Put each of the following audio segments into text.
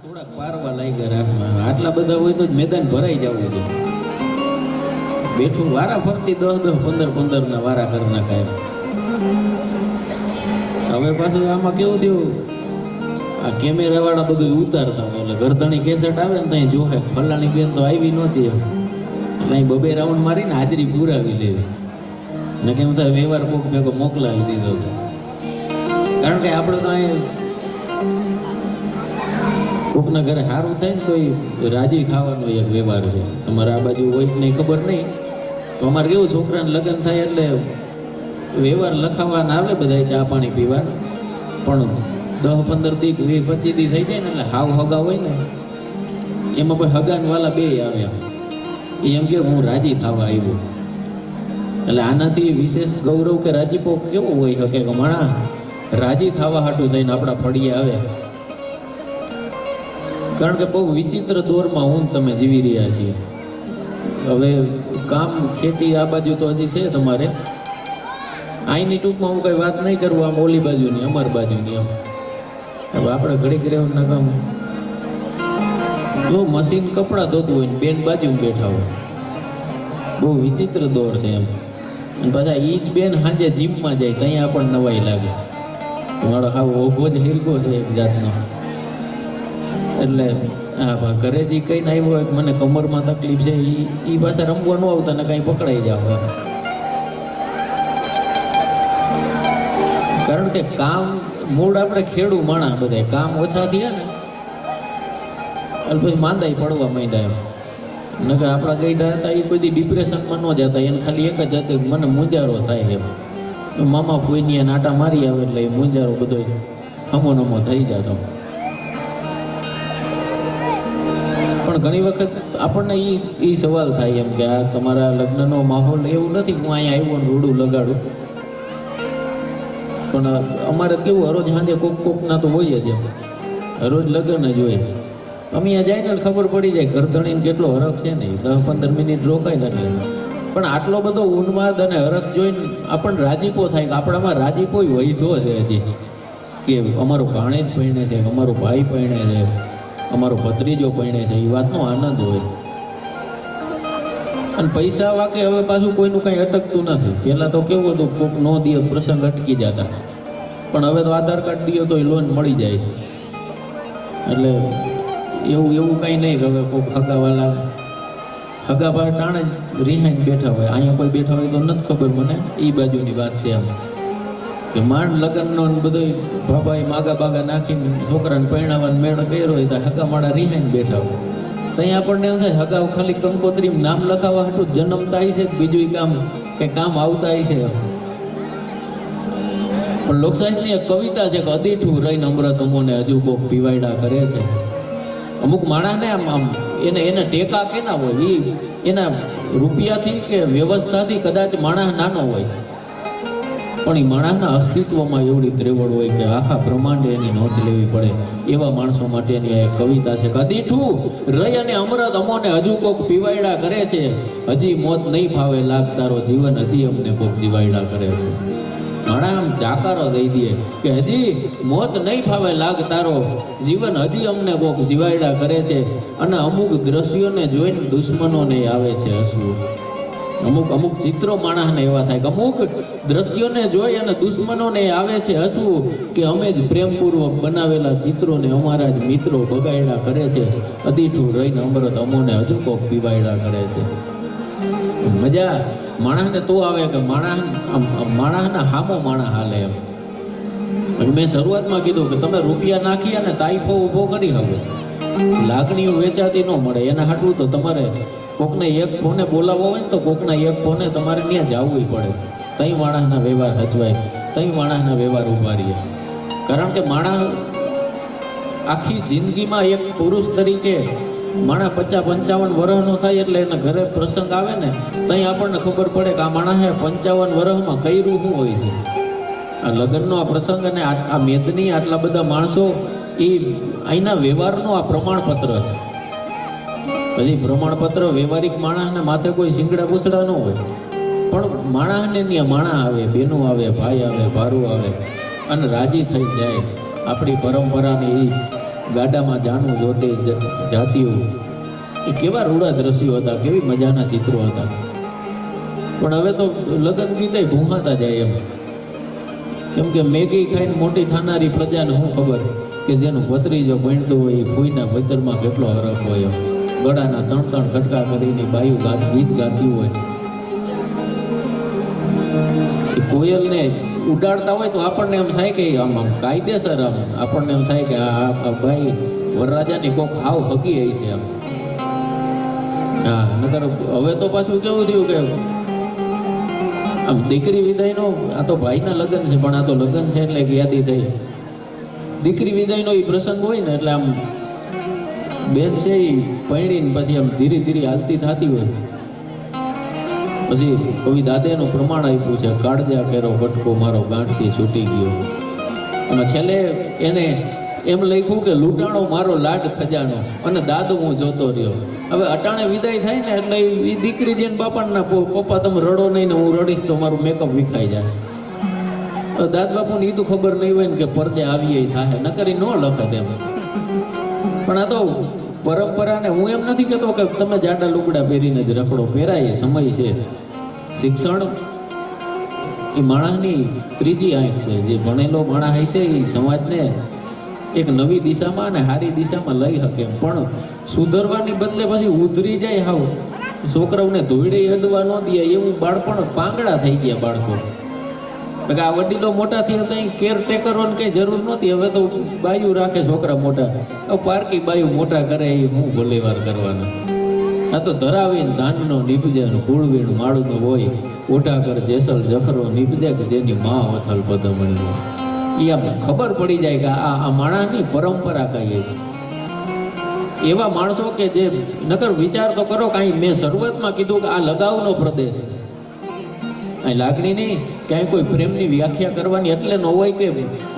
થોડાક પારવા લાગ્યા રાસમાં. આટલા બધા હોય તો જ મેદાન ભરાઈ જવું છે. બેઠું વારા ફરતી 10-15 ના વારા કરી નાખાય. હવે પાછું આમાં કેવું થયું, આ કેમેરા વાળા બધું ઉતારતા હોય એટલે ગરધણી કેસેટ આવે ને ત્યાં જોહે ફલાણી બેન તો આવી નહોતી એટલે અહીં 2 રાઉન્ડ મારીને હાજરી પુરાવી લેવી ને કેમ થાય વ્યવહાર કોક ભેગો મોકલાવી દીધો. કારણ કે આપણે તો અહીં કોકના ઘરે સારું થાય ને તો એ રાજી ખાવાનો એક વ્યવહાર છે. તમારે આ બાજુ હોય નહીં ખબર નહીં, તો અમારે કેવું છોકરાને લગ્ન થાય એટલે વ્યવહાર લખાવાના આવે બધા ચા પાણી પીવા, પણ 10-15 દી 20-25 દી થઈ જાય ને એટલે હાવ હગા હોય ને એમાં કોઈ હગાન વાલા બે આવ્યા એ એમ કે હું રાજી થવા આવ્યો. એટલે આનાથી વિશેષ ગૌરવ કે રાજીપો કેવો હોય શકે કે માણા રાજી થવા હાટું થઈને આપણા ફળિયા આવે. કારણ કે બહુ વિચિત્ર દોરમાં હું તમે જીવી રહ્યા છીએ. હવે કામ ખેતી આ બાજુ તો હજી છે તમારે, અહીંની ટૂંકમાં હું કઈ વાત નહીં કરું, આમ ઓલી બાજુની અમાર બાજુની આમ. હવે આપણે ઘડીક રહેવાના કામ જો મશીન કપડાં ધોતું હોય ને બેન બાજુ બેઠા હોય, બહુ વિચિત્ર દોર છે એમ. અને પાછા એ જ બેન સાંજે જીમમાં જાય ત્યાં આપણને નવાઈ લાગે, મારો હાવ ઓઘો જ હિરગો છે એક જાતનો. એટલે હા ઘરે જે કઈ ના આવ્યો હોય મને કમરમાં તકલીફ છે એ પાછા રમવા ન આવતા ને કઈ પકડાઈ જાવ. કારણ કે કામ મૂળ આપણે ખેડૂ માણા બધા કામ ઓછા થયા ને એટલે પછી માંદાઈ પડવા માંડ્યા એમ. નકર આપણા ગઈઢા હતા એ બધી ડિપ્રેશનમાં ન જતા, એને ખાલી એક જ હતું મને મૂંઝારો થાય એમ. મામા ફોઈની નાટા મારી આવે એટલે એ મૂંઝારો બધો હમો નમો થઈ જતો. પણ ઘણી વખત આપણને એ સવાલ થાય એમ કે આ તમારા લગ્નનો માહોલ એવું નથી હું અહીંયા આવ્યો ને રૂડું લગાડું, પણ અમારે કેવું હરોજ સાંજે કોકના તો હોય જ એમ, રોજ લગ્ન જ હોય. અમે અહીંયા જાય ને ખબર પડી જાય ઘરધણીને કેટલો હરખ છે ને, 10-15 મિનિટ રોકાય ને એટલે. પણ આટલો બધો ઉન્માદ અને હરખ જોઈને આપણને રાજીપો થાય કે આપણામાં રાજીપો વહીધો છે હજી કે અમારો ભાણેજ પૈણે છે, અમારો ભાઈ પૈણે છે, અમારો ભત્રીજો પૈણે છે, એ વાતનો આનંદ હોય. અને પૈસા વાકે હવે પાછું કોઈનું કંઈ અટકતું નથી. પહેલાં તો કેવું હતું કોક નો દિયો પ્રસંગ અટકી જતા, પણ હવે તો આધાર કાર્ડ દિયો તો એ લોન મળી જાય છે. એટલે એવું કંઈ નહીં કે હવે કોઈક હગાવાલા હગા ભાઈ ટાણે જ રિહાઈને બેઠા હોય, અહીંયા કોઈ બેઠા હોય તો નથી ખબર મને. એ બાજુની વાત છે એમ કે માંડ લગ્નનો બધો ભાભાઈ માગા બાગા નાખીને છોકરાને પરણાવવાનો મેળો કર્યો હોય તો હગા માળા રિહાઈને બેઠા હોય. ત્યાં આપણને એમ થાય હગાઓ ખાલી કંકોત્રી નામ લખાવવા હાટું જન્મતા છે, બીજું કામ કંઈ કામ આવતા છે. પણ લોકસાહિત્યની એક કવિતા છે કે અદીઠું રહીને અમૃત અમોને હજુ કોક પીવાયડા કરે છે. અમુક માણસને આમ એને ટેકા કેના હોય, એના રૂપિયાથી કે વ્યવસ્થાથી કદાચ માણસ નાનો હોય, પણ એ માણસના અસ્તિત્વમાં એવડી ત્રેવડ હોય કે આખા બ્રહ્માંડે એની નોંધ લેવી પડે. એવા માણસો માટેની આ એક કવિતા છે. કદીઠું રહી અને અમૃત અમોને હજુ કોક પીવાયડા કરે છે, હજી મોત નહીં ફાવે લાગ તારો જીવન હજી અમને કોક જીવાયડા કરે છે. માણા આમ જાકારો દઈ દે કે હજી મોત નહીં ફાવે લાગ તારો જીવન હજી અમને કોક જીવાયડા કરે છે. અને અમુક દ્રશ્યોને જોઈને દુશ્મનોને આવે છે હસવું. અમુક ચિત્રો માણસને એવા થાય કે અમુક દ્રશ્યોને જોઈ અને દુશ્મનોને આવે છે હસવું કે અમે જ પ્રેમપૂર્વક બનાવેલા ચિત્રોને અમારા જ મિત્રો બગાડ્યા કરે છે. અદીઠું રહીને અમૃત અમોને હજુ કોક પીવાયડા કરે છે. મજા માણસને તો આવે કે માણસના હામો માણસ હાલે એમ. મેં શરૂઆતમાં કીધું કે તમે રૂપિયા નાખી અને તાઇફો ઊભો કરી હવે લાગણીઓ વેચાતી ન મળે. એના હાટું તો તમારે કોકને એક ફોને બોલાવવો હોય ને તો કોકના એક ફોને તમારે ત્યાં જવું પડે. તઈ માણસના વ્યવહાર હચવાય, તઈ માણસના વ્યવહાર ઉભા રહીએ. કારણ કે માણસ આખી જિંદગીમાં એક પુરુષ તરીકે માણસ 50-55 વર્ષનો થાય એટલે એના ઘરે પ્રસંગ આવે ને ત્યાં આપણને ખબર પડે કે આ માણસે 55 વર્ષમાં કર્યું શું હોય છે. આ લગ્નનો આ પ્રસંગ અને આ મેદની આટલા બધા માણસો એ અહીંના વ્યવહારનો આ પ્રમાણપત્ર છે. પછી પ્રમાણપત્ર વ્યવહારિક માણસને માથે કોઈ શીંગડા પૂછડા ન હોય, પણ માણસને ત્યાં માણસ આવે, બેનો આવે, ભાઈ આવે, ભારું આવે અને રાજી થઈ જાય. આપણી પરંપરાની ગાડામાં જાનું જોતે જાતિઓ, એ કેવા રૂડા દ્રશ્યો હતા, કેવી મજાના ચિત્રો હતા. પણ હવે તો લગ્ન ગીતે ભૂંહાતા જાય એમ. કેમ કે મેગી ખાઈને મોટી થનારી પ્રજાને શું ખબર કે જેનું ભત્રીજો ભણતું હોય એ ફૂઈના ભેતરમાં કેટલો હરખ હોય. ગળાના 3-3 કટકા કરીને બાયું ગીત ગાતી હોય. એ કોયલને ઉડાડતા હોય તો આપણને એમ થાય કે આમ કાયદેસર આપણને એમ થાય કે આ ભાઈ વરરાજાની કોક હાવ હકી આવી છે આમ. હા, નકર હવે તો પાછું કેવું થયું કે આમ દીકરી વિદાયનો, આ તો ભાઈના લગ્ન છે પણ આ તો લગ્ન છે એટલે એક યાદી થઈ. દીકરી વિદાયનો એ પ્રસંગ હોય ને એટલે આમ બેન છે એ પૈણીને પછી આમ ધીરે ધીરે હાલતી થતી હોય. પછી કવિ દાદેનું પ્રમાણ આપ્યું છે, કાળજા કેરો કટકો મારો ગાંઠથી છૂટી ગયો. અને છેલ્લે એને એમ લખ્યું કે લૂંટાણો મારો લાડ ખજાનો અને દાદો હું જોતો રહ્યો. હવે અટાણે વિદાય થાય ને એટલે એ દીકરી જઈને બાપાના પપ્પા તમે રડો નહીં ને હું રડીશ તો મારું મેકઅપ વિખાઈ જાય. દાદ બાપુને એ તો ખબર નહીં હોય ને કે પરદે આવીએ થાય, ન કરી ન લખે તેમ. પણ આ તો પરંપરાને હું એમ નથી કહેતો કે તમે જાડા લુગડા પહેરીને જ રખડો, પહેરાય સમય છે. શિક્ષણ એ માણસની ત્રીજી આંખ છે. જે ભણેલો માણસ હોય છે એ સમાજને એક નવી દિશામાં અને સારી દિશામાં લઈ શકે. પણ સુધરવાની બદલે પછી ઉધરી જાય. હાવ છોકરાઓને ધોઈડે અડવા ન દે એવું બાળપણ, પાંગડા થઈ ગયા બાળકો. આ વડીલો મોટા થયા ત્યાં કેરટેકરોને કંઈ જરૂર નહોતી. હવે તો બાયું રાખે છોકરા મોટા. પારકી બાયું મોટા કરે એ હું ભલીવાર કરવાના. આ તો ધરાવીને ધાનનો નીપજે ને કુળવીણ માળુનો હોય, ઓઢા કર જેસલ જખરો નીપજે કે જેની માં વથલ પદમણી હોય. એ આમ ખબર પડી જાય કે આ માણસની પરંપરા કહીએ છે. એવા માણસો કે જે નકર વિચાર તો કરો, કાંઈ મેં શરૂઆતમાં કીધું કે આ લગાવનો પ્રદેશ છે. અહીં લાગણી નહીં, ક્યાંય કોઈ પ્રેમની વ્યાખ્યા કરવાની એટલે ન હોય કે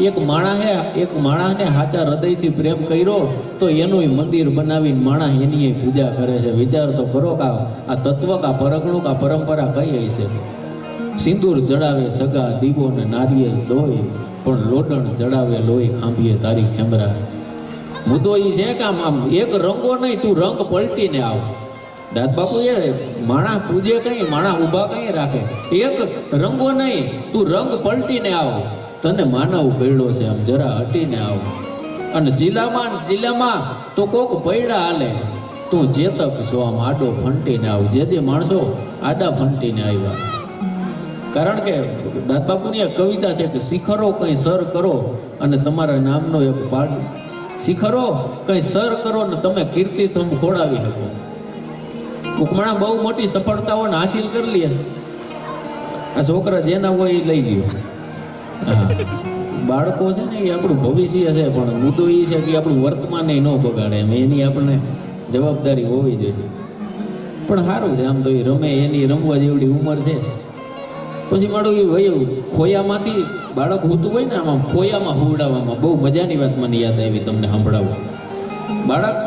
એક માણસને સાચા હૃદયથી પ્રેમ કર્યો તો એનું મંદિર બનાવીને માણસ એની પૂજા કરે છે. વિચાર તો કરો કે આ તત્વ, આ પરગણું, આ પરંપરા કઈ છે. સિંદૂર જડાવે સગા દીવો ને નારિયેલ દોય, પણ લોડણ જડાવે લોહી ખાંભીએ તારી ખેમરા. મુદ્દો એ છે કે આમ એક રંગો નહીં, તું રંગ પલટીને આવ. દાદ બાપુ એ માણસ પૂજે કઈ, માણસ ઊભા કઈ રાખે. એક રંગો નહીં, તું રંગ પલટીને આવ. તને માનવ ગયડો છે, આમ જરા હટીને આવ. અને જિલ્લામાં તો કોક પૈડા હાલે, તું જેતક છો આમ આડો ફંટીને આવ. જે માણસો આડા ફંટીને આવ્યા. કારણ કે દાદ બાપુની એક કવિતા છે કે શિખરો કંઈ સર કરો અને તમારા નામનો એક પાઠ. શિખરો કંઈ સર કરો ને તમે કીર્તિ તમે ખોડાવી શકો. કુકમાણા બહુ મોટી સફળતાઓને હાસિલ કરી લે. આ છોકરા જેના હોય એ લઈ લ્યો. બાળકો છે ને એ આપણું ભવિષ્ય છે, પણ મુદ્દો એ છે કે આપણું વર્તમાન ન બગાડે એમ, એની આપણને જવાબદારી હોવી જોઈએ. પણ સારું છે આમ તો એ રમે, એની રમવા જેવડી ઉંમર છે. પછી મારું એ વયું ખોયામાંથી બાળક હોતું હોય ને આમ ખોયામાં હુવડાવવામાં બહુ મજાની વાત મને યાદ આવી તમને સંભળાવું. બાળક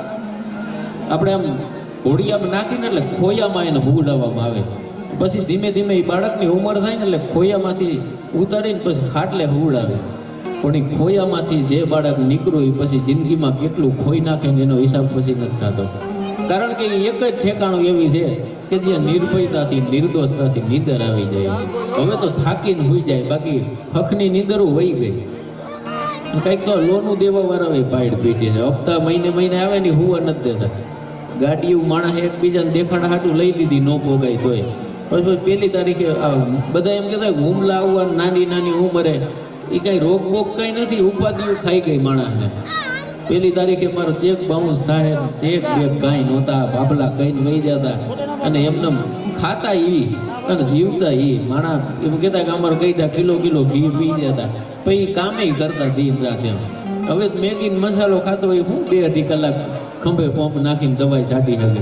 આપણે આમ ઘોડિયામાં નાખીને એટલે ખોયામાં એને હુવડાવવામાં આવે. પછી ધીમે ધીમે એ બાળકની ઉંમર થાય ને એટલે ખોયામાંથી ઉતારીને પછી ખાટલે હુવડાવે. પણ એ ખોયામાંથી જે બાળક નીકળ્યું એ પછી જિંદગીમાં કેટલું ખોઈ નાખે ને એનો હિસાબ પછી નથી થતો. કારણ કે એ એક જ ઠેકાણું એવી છે કે જે નિર્ભયતાથી નિર્દોષતાથી નીંદર આવી જાય. હવે તો થાકીને હોઈ જાય, બાકી હકની નીંદરું વહી ગઈ. કંઈક તો લોનું દેવા વાળા પાડ પીટી છે, હપ્તા મહિને આવે ને હુવા નથી દેતા. ગાડીઓ માણસ એકબીજાને દેખાણ હાટું લઈ લીધી, ન પોગાય તોય. પછી પહેલી તારીખે બધા એમ કહેતા હુમલા આવવા નાની ઉંમરે એ કાંઈ રોગ બોગ કંઈ નથી, ઉપાધિઓ ખાઈ ગઈ માણસને. પહેલી તારીખે મારો ચેક બાઉન્સ થાય, ચેક બેગ કાંઈ નહોતા, ભાભલા કહીને વહી જતા. અને એમને ખાતા અને જીવતા માણસ એમ કહેતા કે અમારે કઈતા કિલો ઘી પી જતા. પછી કામે કરતા દિન રાત એમ. હવે મેગીને મસાલો ખાતો હોય, હું 2-2.5 કલાક ખંભે પંપ નાખીને દવાઈ છાંટી શકે.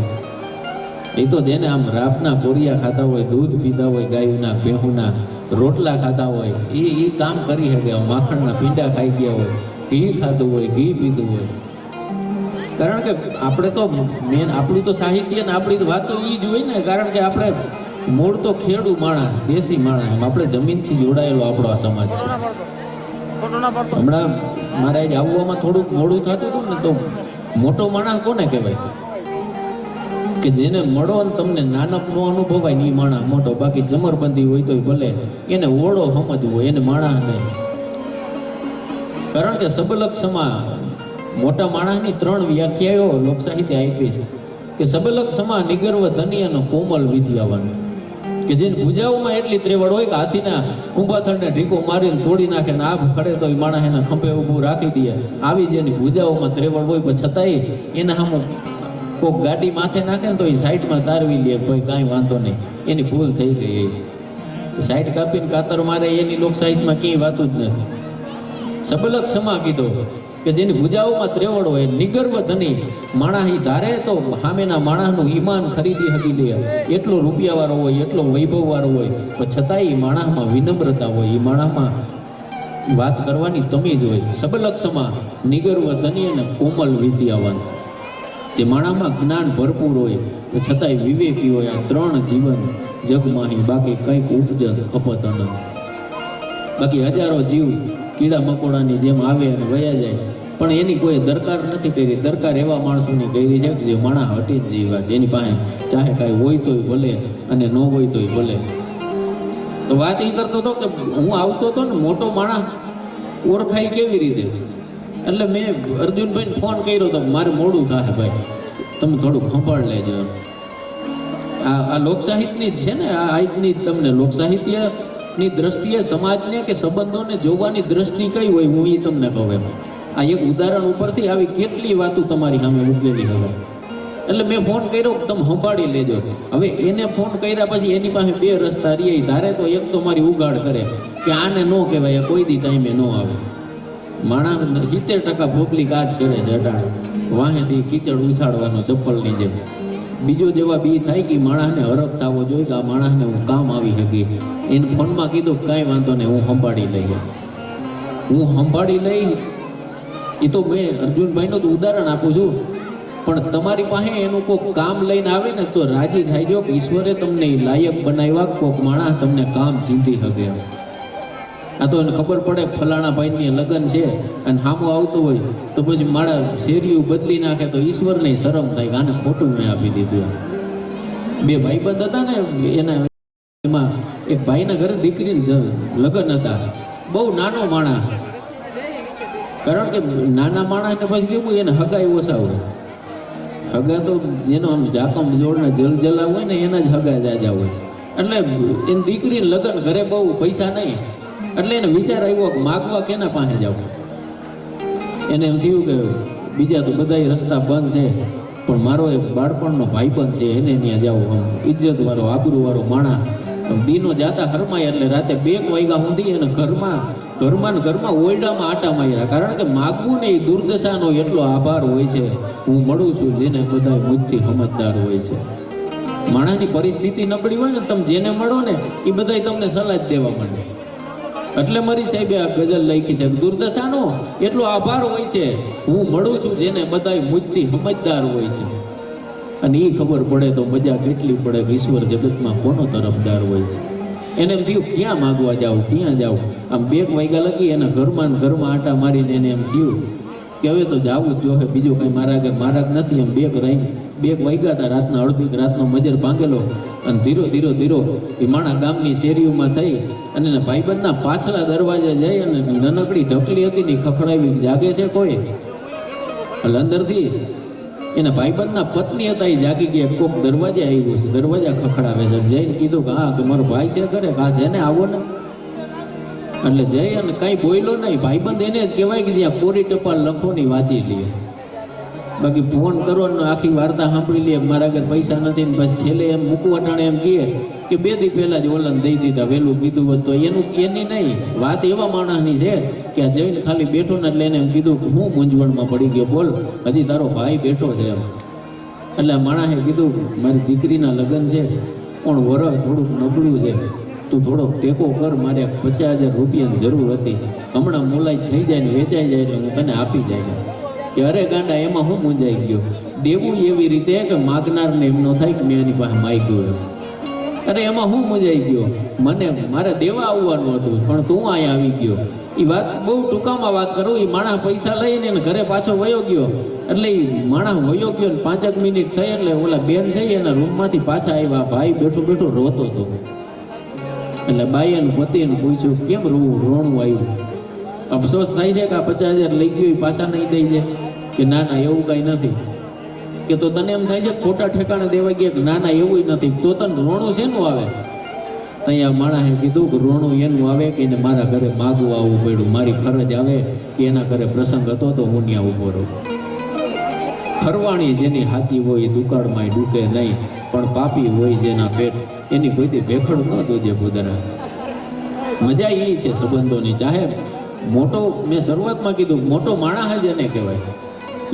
એ તો જેને આમ રાપના કોરિયા ખાતા હોય, દૂધ પીતા હોય, ગાયુના ભેહુના રોટલા ખાતા હોય, એ કામ કરી શકે. માખણના પીંડા ખાઈ ગયા હોય, ઘી ખાતું હોય, ઘી પીતું હોય. કારણ કે આપણે તો મેન આપણું તો સાહિત્ય ને આપણી તો વાતો એ જ હોય ને. કારણ કે આપણે મૂળ તો ખેડૂ માણસ, દેશી માણસ, એમ આપણે જમીનથી જોડાયેલો આપણો આ સમાજ છે. હમણાં મારે આજ આવવામાં થોડુંક મોડું થતું હતું ને, તો મોટો માણસ કોને કહેવાય? કે જેને મળો ને તમને નાનપ નો અનુભવાય ને એ માણસ મોટો. બાકી જમરબંધી હોય તો ભલે એને ઓળો સમજવો, એને માણસ નહીં. કારણ કે સબલક સમા મોટા માણસની 3 વ્યાખ્યાઓ લોક સાહિત્ય આપી છે કે સબલક સમા નિગર્વ ધની અને કોમલ વિદ્યાવાન. કે જેની ભુજાઓમાં એટલી ત્રેવડ હોય કે હાથીના કુંભાથળને ઢીકો મારીને તોડી નાખે ને આ ખડે તો એ માણસ એના ખંભે ઊભું રાખી દે. આવી જેની ભુજાઓમાં ત્રેવડ હોય પણ છતાંય એના સામે કોઈક ગાડી માથે નાખે ને તો એ સાઈડમાં તારવી લે, ભાઈ કાંઈ વાંધો નહીં, એની ભૂલ થઈ ગઈ છે. સાઈડ કાપીને કાતર મારે એની લોક સાહિત્યમાં ક્યાંય વાતું જ નથી. સબલક સમા કીધો કે જેની ભુજાઓમાં ત્રેવડ હોય, નિગર્વ ધની માણસ ઈ ધારે તો સામેના માણસનું ઈમાન ખરીદી હકી લે. એટલો રૂપિયાવાળો હોય, એટલો વૈભવવાળો હોય, પણ છતાંય એ માણસમાં વિનમ્રતા હોય, એ માણસમાં વાત કરવાની તમીજ હોય. સબલક સમા નિગર્વ ધની અને કોમલ વિદ્યાવંત. જે માણસમાં જ્ઞાન ભરપૂર હોય તો છતાંય વિવેકી હોય. આ 3 જીવન જગમાં બાકી કંઈક ઉપજત ખપત અનંત. બાકી હજારો જીવ કીડા મકોડાની જેમ આવે અને વયા જાય, પણ એની કોઈ દરકાર નથી કરી. દરકાર એવા માણસોની કરી છે કે જે માણસ હટી જ જીવા છે. એની પાસે ચાહે કાંઈ હોય તોય ભલે અને ન હોય તોય ભલે. તો વાત એ કરતો હતો કે હું આવતો હતો ને, મોટો માણસ ઓળખાય કેવી રીતે? એટલે મેં અર્જુનભાઈને ફોન કર્યો તો મારે મોડું થાય ભાઈ, તમે થોડુંક સંભાળ લેજો. આ લોકસાહિત્યની જ છે ને, આ આજની તમને લોકસાહિત્યની દ્રષ્ટિએ સમાજને કે સંબંધોને જોવાની દ્રષ્ટિ કઈ હોય હું એ તમને કહું એમ. આ એક ઉદાહરણ ઉપરથી આવી કેટલી વાતો તમારી સામે ઉકેલી હવે. એટલે મેં ફોન કર્યો કે તમે સંભાળી લેજો. હવે એને ફોન કર્યા પછી એની પાસે 2 રસ્તા રહે. ધારે તો એક તો મારી ઉગાડ કરે કે આને ન કહેવાય, કોઈ દી ટાઈમે ન આવે. માણસ 70% પબ્લિક આ જ કરે છે અટાણે, વાહેથી કીચડ ઉછાળવાનો ચપ્પલની જેમ. બીજો જવાબ એ થાય કે માણસને હરખ થવો જોઈએ કે આ માણસને હું કામ આવી શકી. એને ફોનમાં કીધું કાંઈ વાંધો નહીં, હું સંભાળી લઈ. હું સંભાળી લઈ એ તો મેં અર્જુનભાઈનું તો ઉદાહરણ આપું છું, પણ તમારી પાસે એનું કોઈક કામ લઈને આવે ને તો રાજી થાય જો કે ઈશ્વરે તમને લાયક બનાવ્યા, કોઈક માણસ તમને કામ ચીંધી શકે. આ તો એને ખબર પડે ફલાણા ભાઈની લગ્ન છે અને સામો આવતો હોય તો પછી મારા શેરીયું બદલી નાખે તો ઈશ્વરને શરમ થાય કે આને ખોટું મેં આપી દીધું. 2 ભાઈબંધ હતા ને, એના એમાં એક ભાઈના ઘરે દીકરીને લગ્ન હતા. બહુ નાનો માણસ, કારણ કે નાના માણસને પછી કેવું એને હગાઈ ઓછા હોય. હગા તો જેનો આમ જાકમ જોડને જલજલા હોય ને એના જ હગા જાજા હોય. એટલે એની દીકરીને લગ્ન ઘરે બહુ પૈસા નહીં, એટલે એને વિચાર આવ્યો કે માગવા કેના પાસે જાવ. એને એમ થયું કે બીજા તો બધાય રસ્તા બંધ છે, પણ મારો એક બાળપણનો ભાઈબંધ છે એને ત્યાં જાવ. ઇજ્જતવાળો આબરૂવાળો માણસ દીનો જાતા હરમાય. એટલે રાતે 2 વાગ્યા સુધી એને ઘરમાં ઓરડામાં આટા માર્યા. કારણ કે માગવું ને એ દુર્દશાનો એટલો આભાર હોય છે. હું મળું છું જેને બધા મુજથી સમજદાર હોય છે. માણસની પરિસ્થિતિ નબળી હોય ને, તમે જેને મળો ને એ બધા તમને સલાહ જ દેવા માંડે. એટલે મારી સાહેબે આ ગઝલ લખી છે, દુર્દશાનો એટલો આભાર હોય છે. હું મળું છું જેને બધા મુજથી સમજદાર હોય છે. અને એ ખબર પડે તો મજા કેટલી પડે કે ઈશ્વર જગતમાં કોનો તરફદાર હોય છે. એને એમ થયું ક્યાં માગવા જાવ, ક્યાં જાવ. આમ 2 વાગ્યા લગી એના ઘરમાં આટા મારીને એને એમ થયું કે હવે તો જવું જ જોઈએ, બીજું કંઈ મારા આગળ મારા નથી. એમ 2 વાગ્યા હતા રાતના, અડધી રાતનો મજર ભાંગેલો. અને ધીરો એ માણા ગામની શેરીઓમાં થઈ અને એના ભાઈબંધના પાછલા દરવાજે જઈ અને નાનકડી ઢકલી હતી ને ખખડાવી, જાગે છે કોઈ? એટલે અંદરથી એના ભાઈબંધના પત્ની હતા એ જાગી ગયા. કોક દરવાજે આવ્યું છે, દરવાજા ખખડાવે છે. જઈને કીધું કે હા કે મારો ભાઈ છે ઘરે, હા છે ને, આવો ને. એટલે જઈ અને કાંઈ બોલ્યો નહીં. ભાઈબંધ એને જ કહેવાય કે જ્યાં કોરી ટપાલ લખોની વાંચી લે. બાકી ફોન કરો ને આખી વાર્તા સાંભળી લે, મારા આગળ પૈસા નથી ને પછી છેલ્લે એમ મૂકવા ટાણે એમ કહે કે 2 દી પહેલા જ ઓલન દઈ દીધા, વહેલું કીધું હોત તો. એની નહીં વાત એવા માણસની છે કે આ જઈને ખાલી બેઠો ને એટલે એને એમ કીધું કે હું મૂંઝવણમાં પડી ગયો, બોલ હજી તારો ભાઈ બેઠો છે એમ. એટલે માણસે કીધું મારી દીકરીના લગ્ન છે, પણ વરસ થોડુંક નબળું છે, તું થોડોક ટેકો કર. મારે 50,000 રૂપિયાની જરૂર હતી, હમણાં મુલાઈ થઈ જાય ને વેચાઈ જાય એટલે હું તને આપી જાય. કે અરે ગાંડા એમાં હું મૂંઝાઈ ગયો. દેવું એવી રીતે કે માગનારને એમ ન થાય કે મેં એની પાસે માગ્યું એમ. અરે એમાં હું મૂંઝાઈ ગયો, મારે દેવા આવવાનું હતું પણ તું અહીંયા આવી ગયો. એ વાત બહુ ટૂંકામાં વાત કરું, એ માણસ પૈસા લઈને એને ઘરે પાછો વયો ગયો. એટલે એ માણસ વયો ગયો ને 5 મિનિટ થઈ એટલે ઓલા બેન છે એના રૂમમાંથી પાછા આવ્યા. ભાઈ બેઠો બેઠો રોતો હતો. એટલે બાઈ અને પતિને પૂછ્યું કેમ રોણું આવ્યું? અફસોસ થાય છે કે આ 50,000 લઈ ગયો એ પાછા નહીં દઈ જાય? કે ના ના એવું કાંઈ નથી. કે તો તને એમ થાય છે ખોટા ઠેકાણે દેવા ગયા? ના ના એવું નથી. તો તને રોણું શેનું આવે? ત્યાં માણસે કીધું કે રોણું એનું આવે કે એને મારા ઘરે માગવું આવવું પડ્યું. મારી ફરજ આવે કે એના ઘરે પ્રસંગ હતો તો હું ત્યાં ઊભો રહું. ફરવાણી જેની હાચી હોય દુકાળમાં ડૂકે નહીં, પણ પાપી હોય જેના પેટ એની કોઈથી ભેખડ ન દોજે બુદરા. મજા એ છે સંબંધોની. ચાહે મોટો, મેં શરૂઆતમાં કીધું મોટો માણસ જ એને કહેવાય.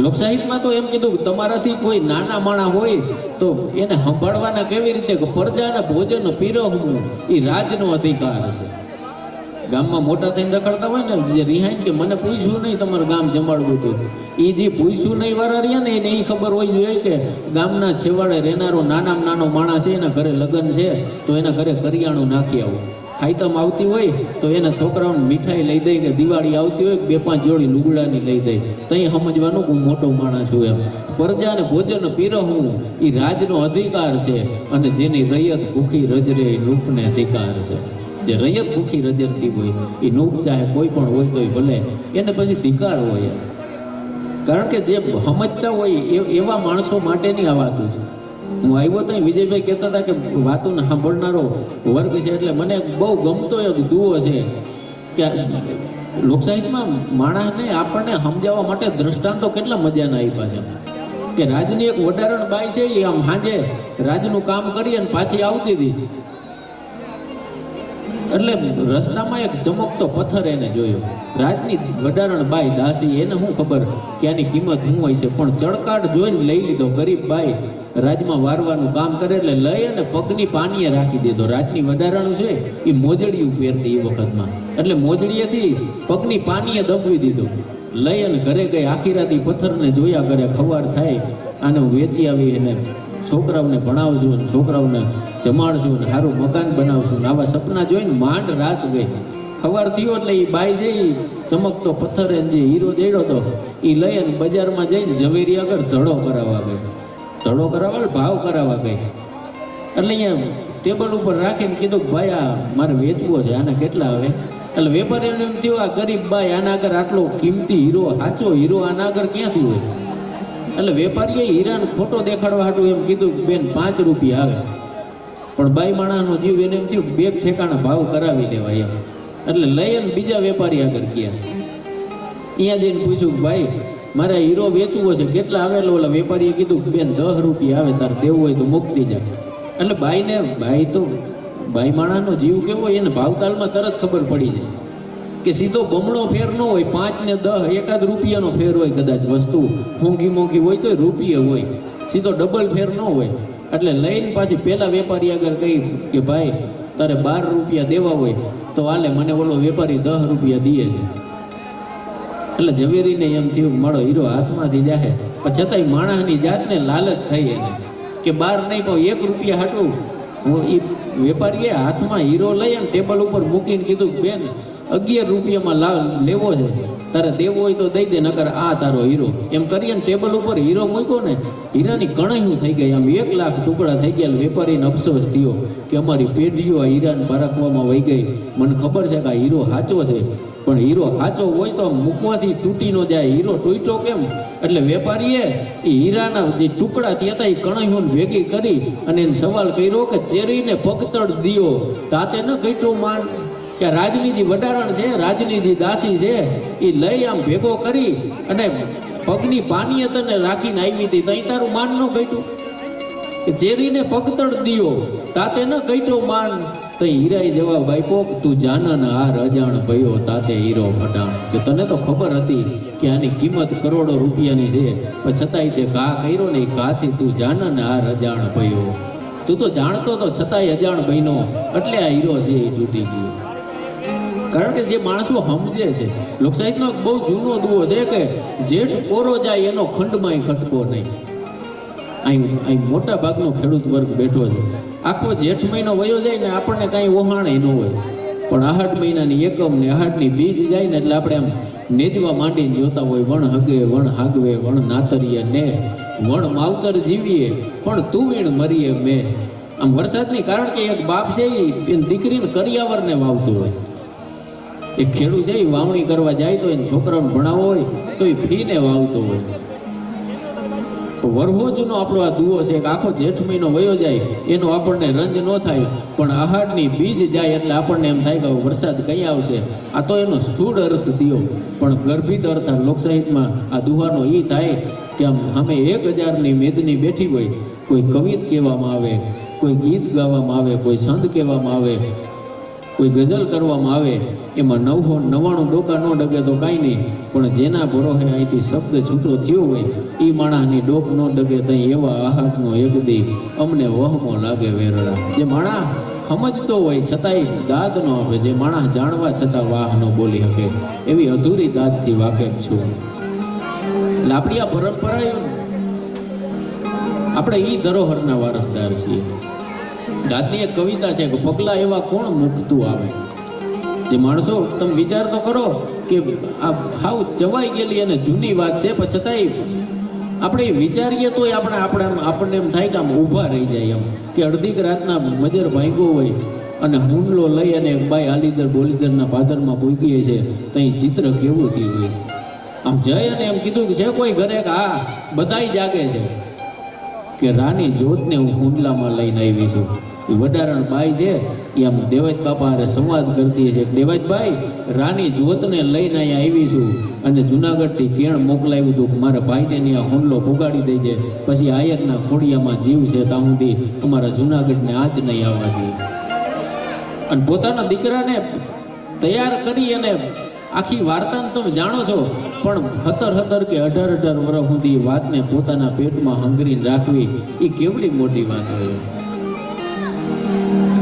લોકસાહિત્યમાં તો એમ કીધું કે તમારાથી કોઈ નાના માણસ હોય તો એને સંભાળવાના કેવી રીતે? કે પ્રજાના ભોજન પીરવવું એ રાજનો અધિકાર છે. ગામમાં મોટા થઈને રખડતા હોય ને જે રિહાઈન કે મને પૂછ્યું નહીં તમારું ગામ જમાડવું હતું, એ જે પૂછ્યું નહીં વાળા રહ્યા ને એને એ ખબર હોય જોઈએ કે ગામના છેવાડે રહેનારો નાનામાં નાનો માણસ છે, એના ઘરે લગ્ન છે તો એના ઘરે કરિયાણું નાખી આવું. આઈટમ આવતી હોય તો એના છોકરાઓને મીઠાઈ લઈ દઈ, કે દિવાળી આવતી હોય 2-5 જોડી લુગડાની લઈ દઈ. ત્યાં સમજવાનું કે હું મોટો માણસ છું એમ. પ્રજાને ભોજન પીરવવું એ રાજનો અધિકાર છે. અને જેની રૈયત ભૂખી રજરે એ નૂપને ધિકાર છે. જે રૈયત ભૂખી રજરતી હોય એ નૂપ ચાહે કોઈ પણ હોય તોય ભલે એને પછી ધિકાર હોય. કારણ કે જે સમજતા હોય એવા માણસો માટેની આ વાતો છે. હું આવ્યો ત્યાં વિજયભાઈ કહેતા હતા કે વાતોને સાંભળનારો વર્ગ છે. એટલે મને બહુ ગમતો એક દુઓ છે કે લોકસાહિત્યમાં માણસને આપણને સમજાવવા માટે દ્રષ્ટાંતો કેટલા મજાના આપ્યા છે. કે રાજની એક વડારણ બાઈ છે, એ આમ સાંજે રાજનું કામ કરી અને પાછી આવતી હતી. એટલે રસ્તામાં એક ચમકતો પથ્થર એને જોયો. રાજની વડારણ બાઈ દાસી, એને શું ખબર કે આની કિંમત શું હોય છે, પણ ચળકાટ જોઈને લઈ લીધો. ગરીબ બાઈ રાજમાં વારવાનું કામ કરે એટલે લઈ અને પગની પાનીએ રાખી દીધો. રાજની વડારણ છે એ મોજડીયું પહેરતી એ વખતમાં, એટલે મોજડીએથી પગની પાનીએ દબવી દીધો. લઈ અને ઘરે ગઈ. આખી રાત એ પથ્થરને જોયા કરે. ખબર થાય આને હું વેચી આવી એને છોકરાઓને ભણાવશું, છોકરાઓને જમાડશું, સારું મકાન બનાવશું. આવા સપના જોઈને માંડ રાત ગઈ. સવાર થયો એટલે એ બાઈ છે એ ચમકતો પથ્થર એને જે હીરો જડ્યો હતો એ લઈ અને બજારમાં જઈને ઝવેરી આગળ ધડો કરાવવા ગઈ. ધડો કરાવવા ભાવ કરાવવા ગઈ. એટલે અહીંયા ટેબલ ઉપર રાખીને કીધું કે ભાઈ આ મારે વેચવો છે, આના કેટલા આવે? એટલે વેપારીને એમ થયું આ ગરીબ બાઈ આના આગળ આટલો કિંમતી હીરો, સાચો હીરો આના આગળ ક્યાંથી હોય? એટલે વેપારીએ હીરાને ખોટો દેખાડવા હાટું એમ કીધું કે બેન 5 રૂપિયા આવે. પણ બાઈ માણસનો જીવ એને એમ થયું બે ઠેકાણા ભાવ કરાવી દેવાય એમ. એટલે લઈ અને બીજા વેપારી આગળ ગયા. અહીંયા જઈને પૂછ્યું કે ભાઈ મારે હીરો વેચવો છે, કેટલા આવે? એટલે ઓલા વેપારીએ કીધું કે બેન 10 રૂપિયા આવે, તારે દેવું હોય તો મૂકતી જાય. એટલે બાઈ માણસનો જીવ કેવો હોય એને ભાવતાલમાં તરત ખબર પડી જાય કે સીધો બમણો ફેર ન હોય, 5 ને 10 એકાદ રૂપિયાનો ફેર હોય. કદાચ વસ્તુ મોંઘી હોય તો રૂપિયા હોય, સીધો ડબલ ફેર ન હોય. એટલે લઈને પાછી પેલા વેપારી આગળ કહી કે ભાઈ તારે 12 રૂપિયા દેવા હોય તો હાલે, મને ઓલો વેપારી 10 રૂપિયા દે છે. એટલે ઝવેરીને એમ થયું મારો હીરો હાથમાંથી જાહે. પણ છતાંય માણસની જાતને લાલચ થઈ એને કે 12 નહીં પણ 1 રૂપિયા હાટું. એ વેપારીએ હાથમાં હીરો લઈ અને ટેબલ ઉપર મૂકીને કીધું બેન 11 રૂપિયામાં લેવો છે, તારે દેવો હોય તો દઈ દે, નકર આ તારો હીરો. એમ કરીને ટેબલ ઉપર હીરો મૂક્યો ને, હીરાની કણાયું થઈ ગઈ. આમ 1 લાખ ટુકડા થઈ ગયા. વેપારીને અફસોસ થયો કે અમારી પેઢીઓ આ હીરાને પારખવામાં વહી ગઈ. મને ખબર છે કે આ હીરો સાચો છે, પણ હીરો સાચો હોય તો મૂકવાથી તૂટી ન જાય. હીરો તૂટ્યો કેમ? એટલે વેપારીએ એ હીરાના જે ટુકડા થયા હતા એ કણાયું ભેગી કરી અને એને સવાલ કર્યો કે ચેરીને પગતળ દિયો તાતે ન કઈટું માન. કે રાજની જે વડારણ છે, રાજની જે દાસી છે, એ લઈ આમ ભેગો કરી અને પગની પાનીએ તને રાખીને આવી હતી, તઈ તારું માન ન કઈટું? કે ચેરીને પગતળ દિયો તાતે ન કઈટું માન. તો હીરાએ જવાબ આપ્યો તું જાનન હાર અજાણ ભયો તાતે હીરો ફટાણ. કે તને તો ખબર હતી કે આની કિંમત કરોડો રૂપિયાની છે, પણ છતાંય તે ઘા કર્યો ને એ ઘાથી તું જાનન હાર અજાણ ભયો. તું તો જાણતો તો છતાંય અજાણ બન્યો, એટલે આ હીરો છે એ તૂટી ગયો. કારણ કે જે માણસો સમજે છે, લોકસાહિત્યનો બહુ જૂનો દુઓ છે કે જેઠ કોરો જાય એનો ખંડમાંય ખટકો નહીં. અહીં મોટા ભાગનો ખેડૂત વર્ગ બેઠો છે. આખો જેઠ મહિનો વયો જાય ને આપણને કાંઈ ઓહાણે ન હોય. પણ આહાટ મહિનાની એકમ ને આહાટની બીજ જાય ને એટલે આપણે આમ નેજવા માંડીને જોતા હોય, વણ હગે વણ હાગવે વણ નાતરીએ ને વણ માવતર જીવીએ પણ તુવીણ મરીએ મેં. આમ વરસાદની કારણ કે એક બાપ છે એ દીકરીને કરિયાવરને વાવતો હોય, એક ખેડૂત છે એ વાવણી કરવા જાય તો એને છોકરાઓને ભણાવવો હોય તો એ ફીને વાવતો હોય. વરહોજનો આપણો આ દુઓ છે કે આખો જેઠ મહિનો વયો જાય એનો આપણને રંજ ન થાય, પણ આહારની બીજ જાય એટલે આપણને એમ થાય કે વરસાદ કઈ આવશે. આ તો એનો સ્થૂળ અર્થ થયો, પણ ગર્ભિત અર્થ લોકસાહિત્યમાં આ દુહાનો એ થાય કે આમ અમે 1000ની મેદની બેઠી હોય, કોઈ કવિત કહેવામાં આવે, કોઈ ગીત ગાવામાં આવે, કોઈ છંદ કહેવામાં આવે, કોઈ ગઝલ કરવામાં આવે, એમાં 999 ડોકા ન ડગે તો કાંઈ નહીં, પણ જેના ભરોહે અહીંથી શબ્દ છૂટો થયો હોય એ માણસની ડોક ન ડગે ત્યાં એવા આહાટનો એકદી અમને વહમો લાગે વેરડા. જે માણસ સમજતો હોય છતાંય દાદ ન આપે, જે માણસ જાણવા છતાં વાહ ન બોલી શકે, એવી અધૂરી દાદથી વાકેફ છું. એટલે આપણી આ પરંપરા આપણે એ ધરોહરના વારસદાર છીએ. દાદની એક કવિતા છે કે પગલા એવા કોણ મૂકતું આવે. જે માણસો તમે વિચાર તો કરો કે આ હાવ જવાઈ ગયેલી અને જૂની વાત છે, પણ છતાંય આપણે વિચારીએ તો આપણને એમ થાય કે આમ ઊભા રહી જાય, એમ કે અડધીક રાતના મજર ભાંગ્યો હોય અને હુંડલો લઈ અને એક બાઈ આલીદર બોલીદરના પાદરમાં પૂગીએ છે તો એ ચિત્ર કેવું થયું હોય છે. આમ જઈ અને એમ કીધું કે છે કોઈ ઘરે કે હા બધાય જાગે છે કે રાની જોતને હું હુંડલામાં લઈને આવી છું. એ વડારણ બાઈ છે એ આમ દેવાજ બાપા હારે સંવાદ કરતી છે. દેવાજભાઈ રાની જોતને લઈને અહીંયા આવી છું અને જુનાગઢથી કેણ મોકલાવ્યું હતું મારા ભાઈને ત્યાં હુંડલો પુગાડી દઈ છે, પછી આયરના ખોડિયામાં જીવ છે ત્યાં સુધી અમારા જુનાગઢને આજ નહીં આવવા દે. અને પોતાના દીકરાને તૈયાર કરી અને આખી વાર્તાને તમે જાણો છો, પણ 17 કે 18 વર્ષ સુધી વાતને પોતાના પેટમાં હંગરીને રાખવી એ કેવડી મોટી વાત હોય.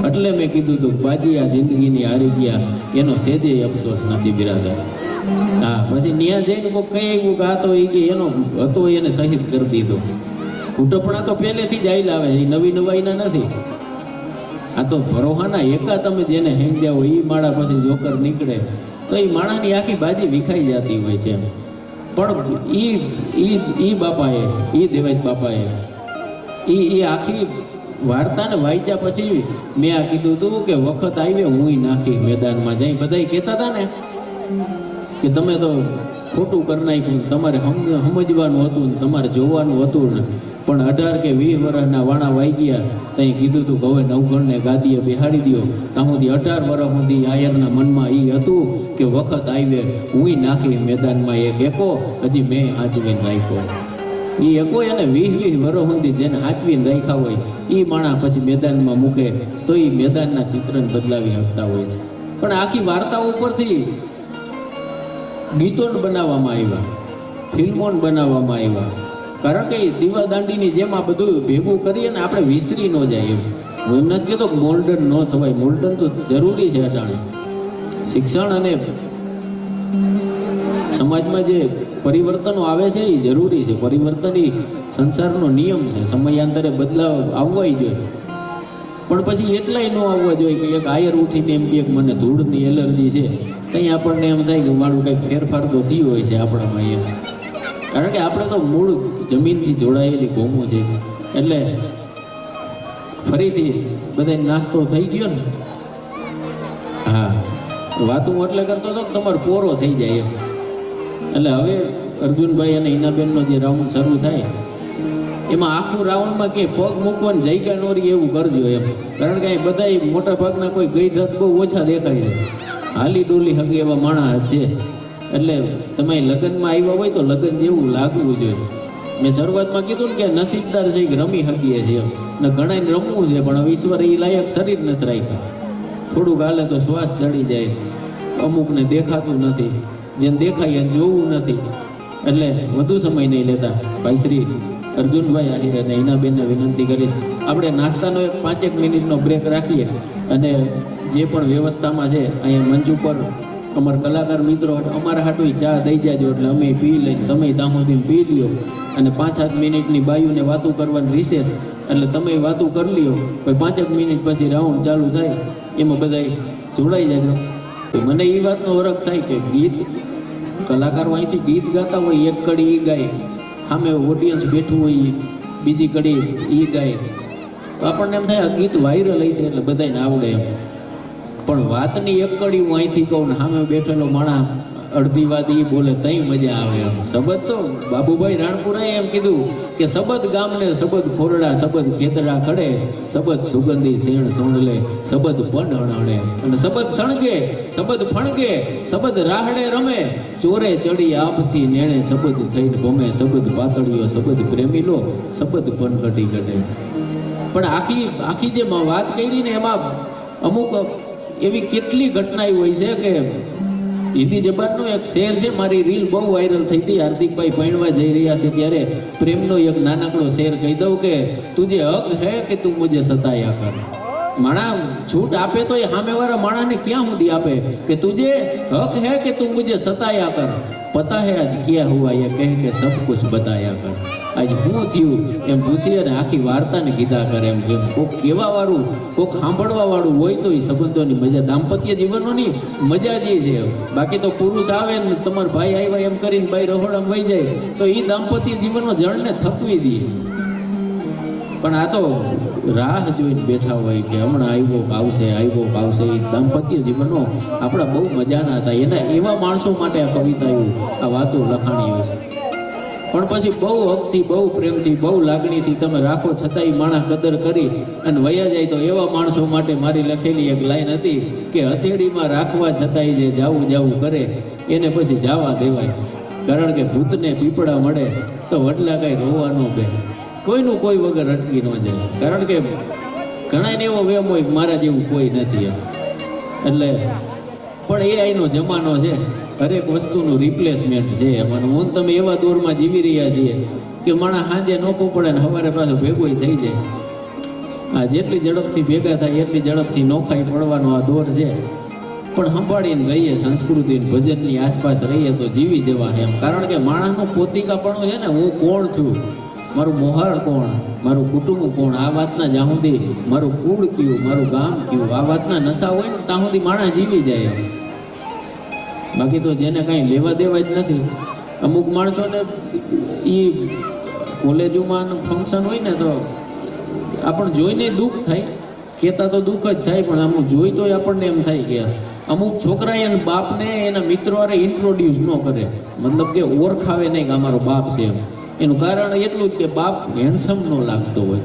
એટલે મેં કીધું હતું બાજી આ જિંદગીની હારી ગયા એનો સેજે અફસોસ નથી બિરાદર. હા, પછી ન્યા જઈને કોઈ કહી આવ્યું કે આ તો એ કે એનો હતો એને શહીદ કરી દીધો. ઘૂંટપણા તો પહેલેથી જ આવેલા આવે છે, એ નવી નવાઈના નથી. આ તો ભરોહાના એકા તમે જેને હેંગ જાઓ એ માળા પછી જોકર નીકળે તો એ માણસની આખી બાજી વિખાઈ જતી હોય છે. પણ ઈ બાપાએ, ઈ દેવાજ બાપાએ એ આખી વાર્તાને વાંચ્યા પછી મેં આ કીધું હતું કે વખત આવ્યો હું નાખી મેદાનમાં જઈ. બધા કહેતા હતા ને કે તમે તો ખોટું કરી નાખ્યું, તમારે સમજવાનું હતું ને તમારે જોવાનું હતું ને, પણ 18 કે 20 વર્ષના વાણા વાઈ ગયા ત્યાં કીધું હતું કે હવે નવઘણને ગાદીએ બેહાડી દો. ત્યાં સુધી 18 વર્ષ સુધી આયરના મનમાં એ હતું કે વખત આવે હું નાખી મેદાનમાં એક એકો હજી મેં હાચવીને રાખ્યો. એ એકો એને 20 વર્ષ સુધી જેને હાચવીને રાખ્યા હોય એ માણસ પછી મેદાનમાં મૂકે તો એ મેદાનના ચિત્રને બદલાવી શકતા હોય છે. પણ આખી વાર્તાઓ ઉપરથી ગીતોને બનાવવામાં આવ્યા, ફિલ્મોને બનાવવામાં આવ્યા, કારણ કે દીવાદાંડીની જેમ આ બધું ભેગું કરીએ ને આપણે વિસરી ન જાય એમ. હું એમ નથી કહેતો કે મોલ્ડન ન થવાય, મોલ્ડન તો જરૂરી છે. અટાણે શિક્ષણ અને સમાજમાં જે પરિવર્તનો આવે છે એ જરૂરી છે. પરિવર્તન એ સંસારનો નિયમ છે, સમયાંતરે બદલાવ આવવાય જોઈએ, પણ પછી એટલાય ન આવવા જોઈએ કે એક આયર ઉઠીને એમ કે મને ધૂળની એલર્જી છે, કંઈ આપણને એમ થાય કે મારું કંઈક ફેરફાર તો થયું હોય છે આપણામાં એમ. કારણ કે આપણે તો મૂળ જમીનથી જોડાયેલી કોમો છે, એટલે ફરીથી બધા નાસ્તો થઈ ગયો ને. હા, વાતું એટલે કરતો હતો કે તમારો પોરો થઈ જાય એમ. એટલે હવે અર્જુનભાઈ અને હિનાબેનનો જે રાઉન્ડ શરૂ થાય એમાં આખું રાઉન્ડમાં કે પગ મૂકવાની જગ્યા નોરી એવું કરજો એમ. કારણ કે બધા મોટા ભાગના કોઈ ગઈ રથ બહુ ઓછા દેખાય છે, હાલી ડોલી હગે એવા માણસ છે. એટલે તમે લગ્નમાં આવ્યા હોય તો લગ્ન જેવું લાગવું જોઈએ. મેં શરૂઆતમાં કીધું ને કે નસીબદાર છે કે રમી શકીએ છીએ એમ, ને ઘણાને રમવું છે પણ હવે ઈશ્વરે એ લાયક શરીર નથી રાખ્યા. થોડુંક હાલે તો શ્વાસ ચડી જાય, અમુકને દેખાતું નથી, જેને દેખાય એને જોવું નથી. એટલે વધુ સમય નહીં લેતા ભાઈ શ્રી અર્જુનભાઈ આહિર અને હિનાબેનને વિનંતી કરીશ આપણે નાસ્તાનો એક 5 મિનિટનો બ્રેક રાખીએ, અને જે પણ વ્યવસ્થામાં છે અહીંયા મંચ ઉપર અમારા કલાકાર મિત્રો અમારા હાટું ચા દઈ જાજો, એટલે અમે પી લઈને તમે ત્યાં સુધી પી લ્યો. અને 5-7 મિનિટની બાયુને વાતું કરવાની રિસેસ, એટલે તમે વાતું કરી લ્યો. પછી 5 મિનિટ પછી રાઉન્ડ ચાલુ થાય, એમાં બધા જોડાઈ જજો. તો મને એ વાતનો વરખ થાય કે ગીત કલાકારો અહીંથી ગીત ગાતા હોય, એક કડી એ ગાય, સામે ઓડિયન્સ બેઠું હોય, બીજી કડી એ ગાય, તો આપણને એમ થાય આ ગીત વાયરલ હશે એટલે બધાને આવડે એમ. પણ વાતની એક કડી હું અહીંથી કહું ને સામે બેઠેલો માણસ અડધી વાત એ બોલે તઈ મજા આવે એમ. શબ્દ તો બાબુભાઈ રાણપુરાએ એમ કીધું કે શબ્દ ગામને શબ્દ ખોરડા, શબ્દ ખેતરા ખડે, શબ્દ સુગંધી શેણ સોણલે, શબ્દ પન હણહણે, અને શબ્દ સણગે, શબ્દ ફણગે, શબ્દ રાહડે રમે, ચોરે ચડી આપથી નેણે, શબ્દ થઈને ભમે, શબ્દ પાતળીઓ, શબ્દ પ્રેમી લો, શબ્દ પન ઘટી ઘટે. પણ આખી જે વાત કરી ને એમાં અમુક એવી કેટલી ઘટનાઓ હોય છે કે હિન્દી જબાનનો એક શેર છે, મારી રીલ બહુ વાયરલ થઈ હતી. હાર્દિકભાઈ પૈણવા જઈ રહ્યા છે ત્યારે પ્રેમનો એક નાનકડો શેર કહી દઉં કે તુજે હક હે કે તું મુજે સતાયા કર. માણા છૂટ આપે તો એ સામેવાળા માણાને ક્યાં સુધી આપે કે તુજે હક હે કે તું મુજે સતાયા કર, પતા હે આજ ક્યાં હુઆ એ કહે કે સબ કુછ બતાયા કર. આજ શું થયું એમ પૂછી અને આખી વાર્તાને કીધા કરે એમ. કોક કહેવા વાળું, કોક સાંભળવા વાળું હોય તો એ સંબંધોની મજા, દાંપત્ય જીવનોની મજા જે છે. બાકી તો પુરુષ આવે ને તમારા ભાઈ આવ્યા એમ કરીને ભાઈ રહોડામાં વહી જાય તો એ દાંપત્ય જીવનનો જળને થકવી દે. પણ આ તો રાહ જોઈને બેઠા હોય કે હમણાં આવ્યો આવશે. એ દાંપત્ય જીવનો આપણા બહુ મજાના હતા. એના એવા માણસો માટે આ કવિતાઓ, આ વાતો લખાણી હોય છે. પણ પછી બહુ હકથી, બહુ પ્રેમથી, બહુ લાગણીથી તમે રાખો છતાંય માણસ કદર કરી અને વયા જાય. તો એવા માણસો માટે મારી લખેલી એક લાઈન હતી કે હથેળીમાં રાખવા છતાંય જે જાવું કરે એને પછી જવા દેવાય. કારણ કે ભૂતને પીપળા મળે તો વડલા કાંઈ રોવા ન બે, કોઈનું કોઈ વગર અટકી ન જાય. કારણ કે ઘણાને એવો વેમ હોય કે મારા જેવું કોઈ નથી એમ. એટલે પણ એ અહીંનો જમાનો છે, હરેક વસ્તુનું રિપ્લેસમેન્ટ છે. એમાં હું તમે એવા દોરમાં જીવી રહ્યા છીએ કે માણસ સાંજે નોખો પડે ને સવારે પાછો ભેગો થઈ જાય. આ જેટલી ઝડપથી ભેગા થાય એટલી ઝડપથી નોખાઈ પડવાનો આ દોર છે. પણ સંભાળીને રહીએ, સંસ્કૃતિ ભજનની આસપાસ રહીએ તો જીવી જવા એમ. કારણ કે માણસનું પોતિકાપણું છે ને, હું કોણ છું, મારું મોહાળ કોણ, મારું કુટુંબ કોણ, આ વાતના જ્યાં સુધી મારું કુળ કયું, મારું ગામ કયું, આ વાતના નશા હોય ને ત્યાં સુધી માણસ જીવી જાય એમ. બાકી તો જેને કાંઈ લેવા દેવા જ નથી. અમુક માણસોને એ કોલેજોમાં ફંક્શન હોય ને તો આપણને જોઈને દુઃખ થાય, કહેતા તો દુઃખ જ થાય, પણ અમુક જોઈ તો આપણને એમ થાય કે અમુક છોકરા એના બાપને એના મિત્રો હારે ઇન્ટ્રોડ્યુસ ન કરે, મતલબ કે ઓળખાવે નહીં કે અમારો બાપ છે એમ. એનું કારણ એટલું જ કે બાપ હેન્ડસમ ન લાગતો હોય.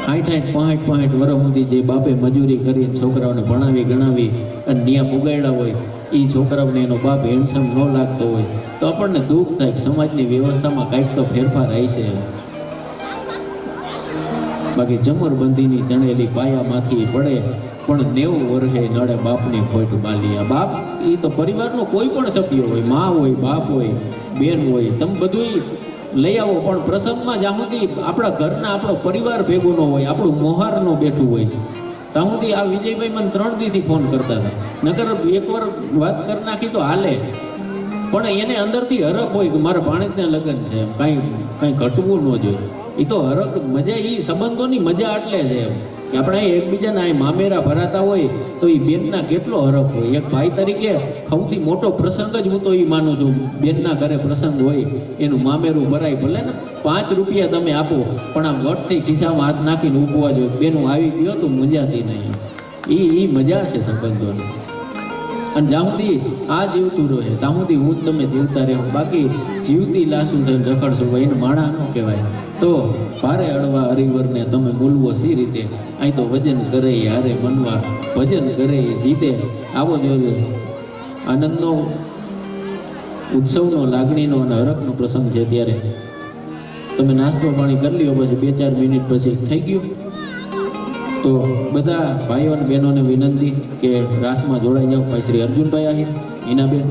60-65 વર્ષ સુધી જે બાપે મજૂરી કરીને છોકરાઓને ભણાવી ગણાવી અને ન્યા પુગાડ્યા હોય, એ છોકરાઓને એનો બાપ હેન્ડસમ ન લાગતો હોય તો આપણને દુઃખ થાય કે સમાજની વ્યવસ્થામાં કાંઈક તો ફેરફાર આવી છે. બાકી જમરબંધીની ચણેલી પાયામાંથી પડે પણ 90 વર્ષે નડે બાપની ખોટ બાલિયા. બાપ એ તો પરિવારનો કોઈ પણ સભ્ય હોય, મા હોય, બાપ હોય, બેન હોય, તમે બધું લઈ આવો, પણ પ્રસંગમાં જ્યાં સુધી આપણા ઘરના આપણો પરિવાર ભેગો ન હોય, આપણું મોહાર ન બેઠું હોય ત્યાં સુધી આ વિજયભાઈ મને 3 દીથી ફોન કરતા હતા. નકર એકવાર વાત કરી નાખી તો હાલે, પણ એને અંદરથી હરખ હોય કે મારા ભાણેજના લગ્ન છે, કાંઈ ઘટવું ન જોઈએ. એ તો હરખ મજા, એ સંબંધોની મજા એટલે છે એમ કે આપણે એકબીજાના અહીં મામેરા ભરાતા હોય તો એ બેનના કેટલો હરખ હોય. એક ભાઈ તરીકે સૌથી મોટો પ્રસંગ જ હું તો એ માનું છું, બેનના ઘરે પ્રસંગ હોય એનું મામેરું ભરાય. ભલે ને 5 રૂપિયા તમે આપો પણ આમ વટથી ખિસ્સામાં હાથ નાખીને ઊભવા જોઈએ, બેનું આવી ગયો તો મૂંઝાતી નહીં. એ મજા છે સંબંધોની. અને જ્યાં સુધી આ જીવતું રહે ત્યાં સુધી હું તમે જીવતા રહો. બાકી જીવતી લાશું થઈને રખડશું એને માણા ન કહેવાય. તો ભારે અડવા હરિવરને તમે બોલવો સી રીતે, અહીં તો વજન કરે હારે મનવા, ભજન કરે જીતે. આવો જોઈએ આનંદનો, ઉત્સવનો, લાગણીનો અને હરખનો પ્રસંગ છે. ત્યારે તમે નાસ્તો પાણી કરી લ્યો, પછી 2-4 મિનિટ પછી થઈ ગયું. તો બધા ભાઈઓ અને બહેનોને વિનંતી કે રાસમાં જોડાઈ જાઓ. ભાઈ શ્રી અર્જુનભાઈ આહિર, હિનાબેન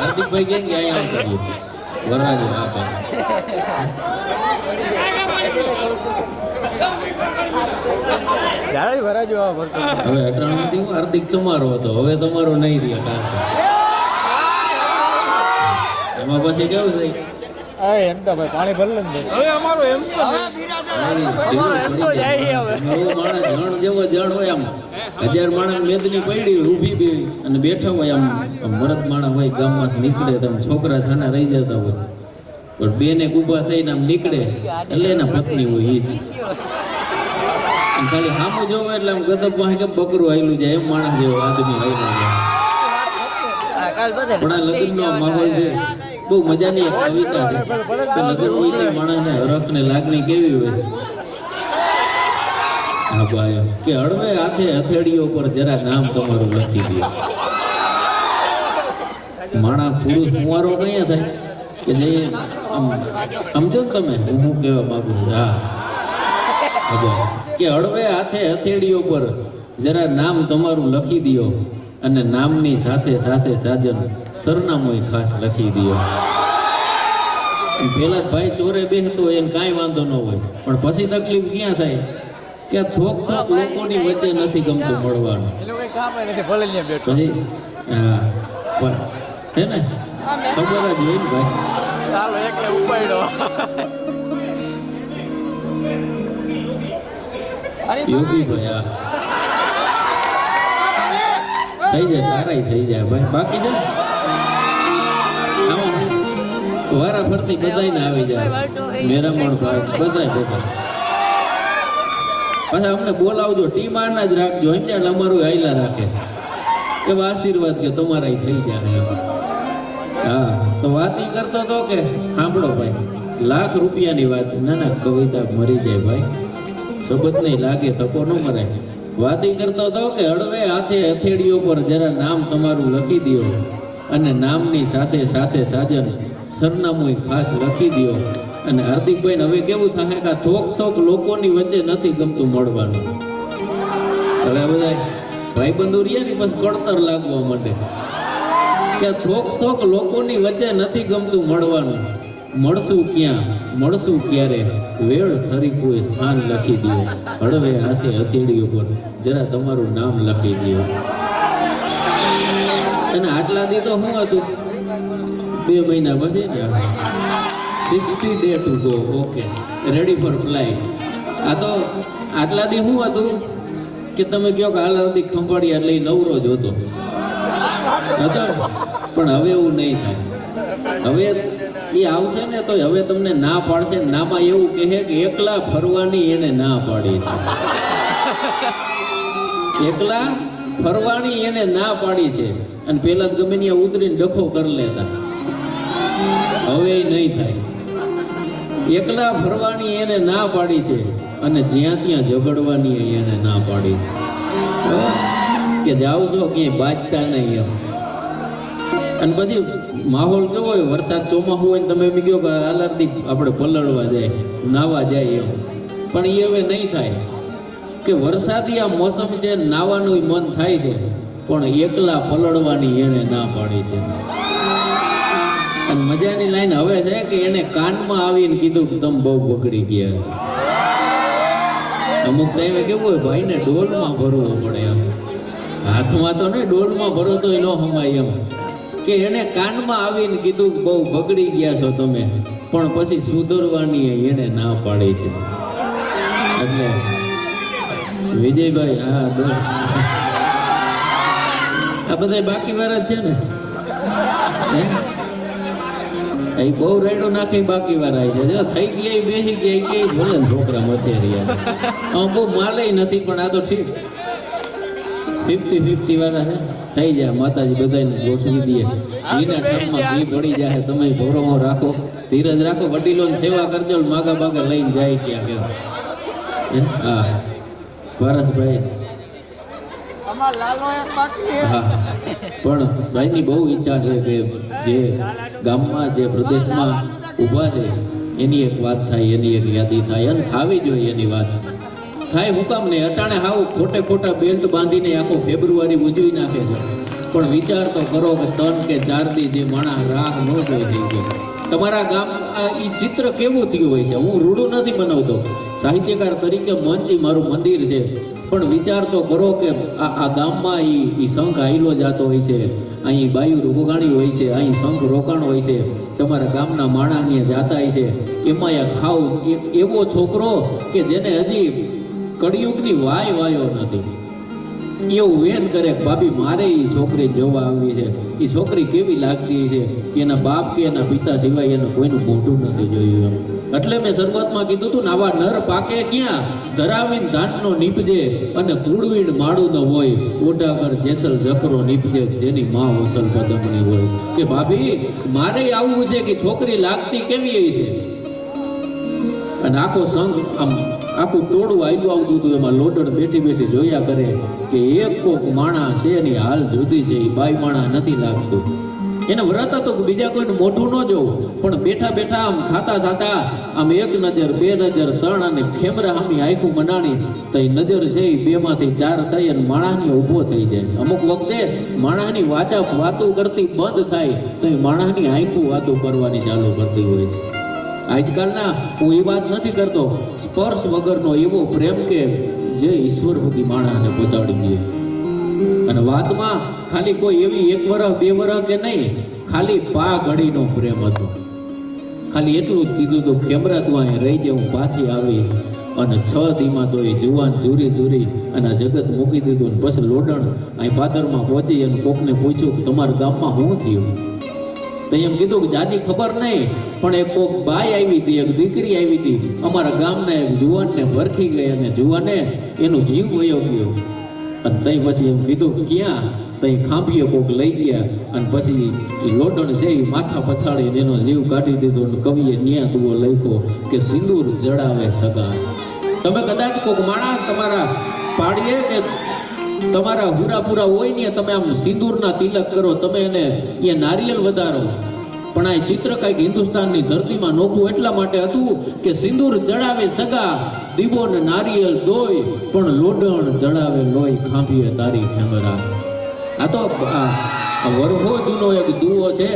હાર્દિકભાઈ કે અહીંયા વરરાજો હવે 18 હું હાર્દિક તમારો હતો, હવે તમારો નહીં રહ્યા. એમાં પછી કેવું થાય પાણી ભરી લે હવે અમારો એમ તો જણ જેવો જણ હોય આમ 1000 માણસ મેદની પડી ઊભી બે અને બેઠા હોય આમ મરદ માણસ હોય ગામમાંથી નીકળે તો છોકરા છાના રહી જતા હોય પણ બેને ઊભા થઈને આમ નીકળે એટલે એના પત્ની હોય એ જ ખાલી સામું જોવે એટલે આમ ગદબ પાસે કે બકરું હાયલું જાય એમ માણસ જેવો આદમી હાયલું જાય. પણ આ લગ્નનો માહોલ છે બહુ મજાની એક કવિતા છે કે લગ્ન હોય તે માણસને હરખ ને લાગણી કેવી હોય. હા ભાઈ કે હળવે હાથે હથેળીઓ પર જરા નામ તમારું લખી દે. માણસ પુરુષ કુંવારો કયા થાય કે જે આમ સમજો ને તમે હું કહેવા માંગુ છું. હા કે હળવે હાથે હથેળીઓ પર જરા નામ તમારું લખી દો અને નામની સાથે સાથે સાજન સરનામું ખાસ લખી દો. પેલા ભાઈ ચોરે બેસતો હોય એને કાંઈ વાંધો ન હોય પણ પછી તકલીફ ક્યાં થાય કે થોક થોક લોકોની વચ્ચે નથી ગમતું મળવાનું. પછી હા હે ને ખબર જ હોય ને ભાઈ યોગી ભાઈ હા થઈ જાય તારાય થઈ જાય ભાઈ. બાકી છે વારા ફરતી બધાય ને આવી જાય મેરામણ ભાઈ બધાય બધા પાછા અમને બોલાવજો ટીમ આના જ રાખજો સમજ્યા અમારું હાઈલા રાખે એવા આશીર્વાદ કે તમારા થઈ જાય. હા તો વાત ઈ કરતો તો કે સાંભળો ભાઈ લાખ રૂપિયાની વાત ના ના કવિતા મરી જાય ભાઈ શબ્દ નહીં લાગે તકો ન મરે. વાત ઈ કરતો હતો કે હળવે હાથે હથેળીઓ પર જરા નામ તમારું લખી દો અને નામની સાથે સાથે સાજન સરનામું ખાસ લખી દો. અને હાર્દિકભાઈ હવે કેવું થાય કે થોક થોક લોકોની વચ્ચે નથી ગમતું મળવાનું. હવે બધા ભાઈબંધો રહ્યા ને બસ કળતર લાગવા માંડે કે થોક થોક લોકોની વચ્ચે નથી ગમતું મળવાનું. મળશું ક્યાં મળશું ક્યારે વેળ થરીકું એ સ્થાન લખી દો. હળવે હાથે હથેળીઓ પર જરા તમારું નામ લખી દો. અને આટલા દી તો શું હતું 2 મહિના પછી ને 60 day to go okay ready for flight. આ તો આટલા દી શું હતું કે તમે કહો કે હાલ અડધી ખંભાળી એટલે એ નવરો જ હતો પણ હવે એવું નહીં થાય. હવે એ આવશે ને તો હવે તમને ના પાડશે. નામાં એવું કહે કે એકલા ફરવાની એને ના પાડી છે. એકલા ફરવાની એને ના પાડી છે. અને પેલા જ ગમે ત્યાં ઉતરીને ડખો કરી લેતા હવે એ નહીં થાય. એકલા ફરવાની એને ના પાડી છે અને જ્યાં ત્યાં ઝઘડવાની એને ના પાડી છે કે જાઓ છો ક્યાંય બાજતા નહીં એમ. અને પછી માહોલ કેવો હોય વરસાદ ચોમાસું હોય ને તમે એમ કહો કે આલારથી આપણે પલળવા જાય નાવા જાય એમ. પણ એ હવે નહીં થાય કે વરસાદી આ મોસમ છે નાવાનું મન થાય છે પણ એકલા પલળવાની એને ના પાડી છે. અને મજાની લાઈન હવે છે કે એને કાનમાં આવીને કીધું કે તમે બહુ બગડી ગયા. અમુક ટાઈમે કેવું હોય ભાઈને ડોલમાં ભરવો પડે એમ. હાથમાં તો નહીં ડોલમાં ભરો તો ન હમાય એમ. કે એને કાનમાં આવીને કીધું કે બહુ બગડી ગયા છો તમે પણ પછી સુધરવાની એને ના પાડી છે. એટલે વિજયભાઈ આ બધા બાકી વાર જ છે ને એ બહુ રેડો નાખી બાકી વાર આવી છે થઈ ગયા બેસી ગયા કે ભલે છોકરા મથે રહ્યા બહુ માલે નથી પણ આ તો ઠીક 50-50 વાળા છે થઈ જાય. માતાજી બધાને ગોઠવી દે એના ઠામમાં ઘી પડી જાય. તમે ભોરમો રાખો ધીરજ રાખો વડીલોની સેવા કરજો માગા બાગા લઈને જાય ક્યાં કે હા પારસભાઈ હા પણ ભાઈની બહુ ઈચ્છા છે કે જે ગામમાં જે પ્રદેશમાં ઊભા છે એની એક વાત થાય એની એક યાદી થાય અને થવી જોઈએ એની વાત થાય. હું કામ નહીં અટાણે હાવ ખોટા બેલ્ટ બાંધીને આખો ફેબ્રુઆરી ઉજવી નાખે છે પણ વિચાર તો કરો કે 3 કે 4 દી જે માણસ રાહ ન જોઈ થઈ ગયો. તમારા ગામ એ ચિત્ર કેવું થયું હોય છે. હું રૂડું નથી બનાવતો સાહિત્યકાર તરીકે મંચ મારું મંદિર છે પણ વિચાર તો કરો કે આ ગામમાં ઈ શંખ આયલો જાતો હોય છે, અહીં બાયુ રોગાણી હોય છે, અહીં શંખ રોકાણ હોય છે, તમારા ગામના માણસ ને જાતા હોય છે, એમાં એક હાવ એવો છોકરો કે જેને હજી કળિયુગની વાય વાયો નથી, એવું વેન કરે કે ભાભી મારે એ છોકરી જોવા આવી છે, એ છોકરી કેવી લાગતી છે કે એના બાપ કે એના પિતા સિવાય એને કોઈનું મોઢું નથી જોયું એમ. એટલે મેં શરૂઆતમાં કીધું હતું ને, આવા નર પાકે ક્યાં, ધરાવીને ધાનનો નીપજે અને કુળવીણ માળું ન હોય, ઓઢાકર જેસલ જખરો નીપજે જેની માં ઓછલ પદમણી હોય. કે ભાભી મારે આવવું છે કે છોકરી લાગતી કેવી છે. અને આખો સંઘ આમ આખું ટોળું આયલું આવતું હતું, એમાં લોડડ બેઠી બેઠી જોયા કરે કે એક કોક માણા છે એની હાલ જુદી છે, એ બાઈ માણા નથી લાગતું. એને વ્રત હતું કે બીજા કોઈને મોઢું ન જોવું, પણ બેઠા બેઠા આમ થતા આમ એક નજર, બે નજર, ત્રણ, અને ખેમરા હામી આખું મનાણી તો એ નજર છે એ 2 માંથી 4 થઈ અને માણસની ઊભો થઈ જાય. અમુક વખતે માણસની વાતો કરતી બંધ થાય તો એ માણસની આખું વાતો કરવાની ચાલુ કરતી હોય છે. આજકાલના હું એ વાત નથી કરતો, સ્પર્શ વગરનો એવો પ્રેમ કે જે ઈશ્વર સુધી માણસને પહોંચાડી દે. અને વાતમાં ખાલી કોઈ એવી 1 વર્ષ 2 વર્ષ કે નહીં, ખાલી પા ઘડીનો પ્રેમ હતો. ખાલી એટલું જ કીધું હતું, ખેમરા તું અહીં રહી જાય, હું પાછી આવી. અને 6 દીમાં તો એ જુવાન જુરી અને આ જગત મૂકી દીધું. અને પછી લોડણ અહીં પાદરમાં પહોંચી અને કોકને પૂછ્યું કે તમારા ગામમાં શું થયું. તો એમ કીધું કે જાજી ખબર નહીં, પણ એક કોક બાઈ આવી હતી, એક દીકરી આવી હતી, અમારા ગામના એક જુવાનને ભરખી ગઈ અને જુવાને એનો જીવ વયો ગયો. અને તઈ પછી એમ કીધું ક્યાં, તઈ ખાંભીએ કોક લઈ ગયા અને પછી એ લોડણ છે એ માથા પછાડીને એનો જીવ કાઢી દીધો. અને કવિએ ન્યા દુઓ લખ્યો કે સિંદૂર જડાવે સગા. તમે કદાચ કોક માણસ તમારા પાડીએ કે તમારા હુરાપુરા હોય ને, તમે આમ સિંદૂરના તિલક કરો, તમે એને એ નારિયેલ વધારો, પણ આ ચિત્ર કંઈક હિન્દુસ્તાનની ધરતીમાં નોખું એટલા માટે હતું કે સિંદૂર જડાવે સગા, દીવો ને નારિયેલ દોય, પણ લોડણ જડાવે લોહી, ખાંભીએ તારી ખેમરા. આ તો વરહો જૂનો એક દુઓ છે.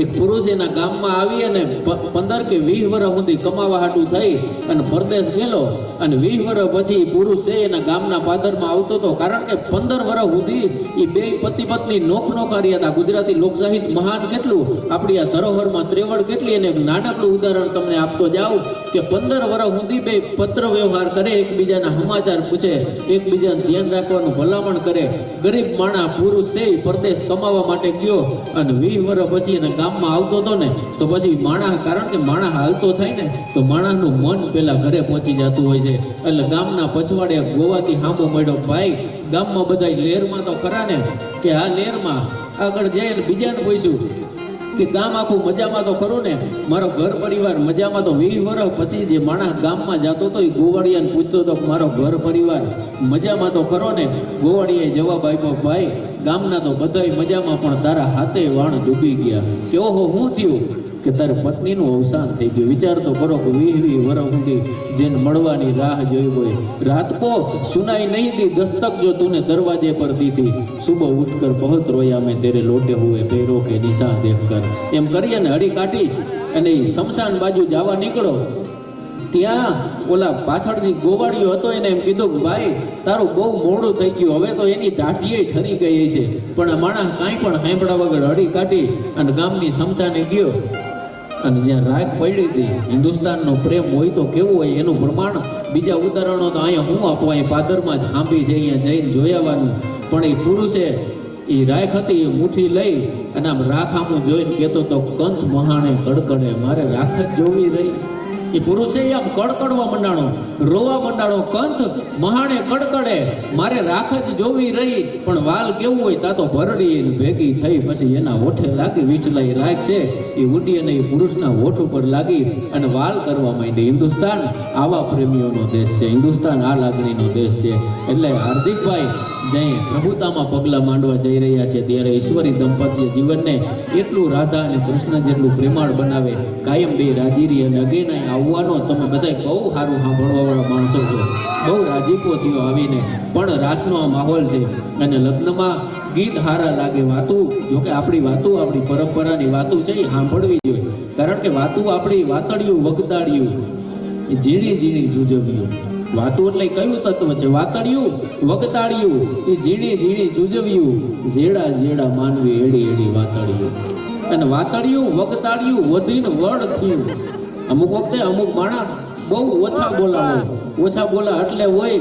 એક પુરુષ એના ગામમાં આવી અને 15 કે 20 વર્ષ સુધી કમાવા હાટું થઈ અને પરદેશ ગયેલો. અને 20 વર્ષ પછી પુરુષ છે એના ગામના પાદરમાં આવતો હતો, કારણ કે 15 વર્ષ સુધી એ 2 પતિ પત્ની નોખનોખારી હતા. ગુજરાતી લોકસાહિત્ય મહાન કેટલું, આપણી આ ધરોહરમાં ત્રેવડ કેટલી. અને એક નાનકડું ઉદાહરણ તમને આપતો જાઉં કે 15 વર્ષ સુધી 2 પત્ર વ્યવહાર કરે, એકબીજાના સમાચાર પૂછે, એકબીજાને ધ્યાન રાખવાનું ભલામણ કરે. ગરીબ માણા પુરુષ છે પરદેશ કમાવા માટે ગયો અને 20 વર્ષ પછી એને ગામમાં આવતો હતો ને, તો પછી માણસ, કારણ કે માણસ હાલતો થાય ને તો માણસનું મન પેલા ઘરે પહોંચી જતું હોય છે. એટલે ગામના પછવાડે ગોવાથી હામો મળ્યો, ભાઈ ગામમાં બધા લેરમાં તો ખરા ને, કે આ લેરમાં આગળ જઈને બીજાને પૂછ્યું કે ગામ આખું મજામાં તો ખરું ને, મારો ઘર પરિવાર મજામાં. તો 20 વર્ષ પછી જે માણસ ગામમાં જતો હતો એ ગોવાળિયાને પૂછતો હતો કે મારો ઘર પરિવાર મજામાં તો ખરો ને. ગોવાળિયાએ જવાબ આપ્યો, ભાઈ ગામના તો બધાય મજામાં, પણ તારા હાથે વાણ ડૂબી ગયા. કે ઓહો શું થયું? કે તારી પત્નીનું અવસાન થઈ ગયું. વિચાર તો કરો કે 20 વર્ષ સુધી જેને મળવાની રાહ જોઈ હોય, રાત को सुनाई नहीं दी दस्तक जो तूने दरवाजे पर दी थी, सुबह उठकर बहुत रोया मैं तेरे लौटे हुए पैरों के निशान देखकर. એમ કરીએ ને હળી કાઢી અને શમશાન બાજુ જવા નીકળો, ત્યાં ઓલા પાછળથી ગોવાળિયો હતો, એને એમ કીધું કે ભાઈ તારું બહુ મોડું થઈ ગયું, હવે તો એની દાઢીએ ઠરી ગઈ છે. પણ આ માણસ કાંઈ પણ સાંભળ્યા વગર હળી કાઢી અને ગામની શમશાને ગયો. અને જ્યાં રાખ પડી હતી, હિન્દુસ્તાનનો પ્રેમ હોય તો કેવું હોય એનું પ્રમાણ બીજા ઉદાહરણો તો અહીંયા હું આપું, અહીં પાદરમાં જ ખાંભી છે, અહીંયા જઈને જોઈ આવવાનું. પણ એ પુરુષે એ રાખ હતી એ મુઠ્ઠી લઈ અને આમ રાખ આમું જોઈને કહેતો તો કંથ મહાણે કડકડે, મારે રાખ જ જોવી રહી. એ પુરુષે આમ કડકડવા મંડાણો, રોવા મંડાણો, કંથ મહાણે કડકડે, મારે રાખ જ જોવી રહી. પણ વાલ કેવું હોય, તા તો ભરડી ભેગી થઈ પછી એના હોઠે લાગી, વીંટલાઈ રાખ છે એ ઉડી અને એ પુરુષના હોઠ ઉપર લાગી અને વાલ કરવા માંડી. હિન્દુસ્તાન આવા પ્રેમીઓનો દેશ છે, હિન્દુસ્તાન આ લાગણીનો દેશ છે. એટલે હાર્દિકભાઈ જઈ પ્રભુતામાં પગલાં માંડવા જઈ રહ્યા છે, ત્યારે ઈશ્વરી દંપતીય જીવનને એટલું રાધા અને કૃષ્ણ જેટલું પ્રેમાળ બનાવે, કાયમ બે રાજીરી અને અગેનાય આવવાનો. તમે બધા બહુ સારું સાંભળવાવાળા માણસો છો, બહુ રાજીપો થયો આવીને. પણ રાસનો આ માહોલ છે અને લગ્નમાં ગીત હારા લાગે, વાતું, જોકે આપણી વાતું, આપણી પરંપરાની વાતું છે એ સાંભળવી જોઈએ. કારણ કે વાતું આપણી વાતળિયું વગદાડ્યું, ઝીણી ઝીણી જુજવ્યું. વાતું એટલે કયું તત્વ છે? વાતળિયું વગતાળિયું એ ઝીણી ઝીણી જુજવ્યું, જેડા જેડા માનવી એડી એડી વાતળિયું. અને વાતળિયું વગતાળિયું વધીને વડ થયું. અમુક વખતે અમુક માણસ બહુ ઓછા બોલાવો, ઓછા બોલા એટલે હોય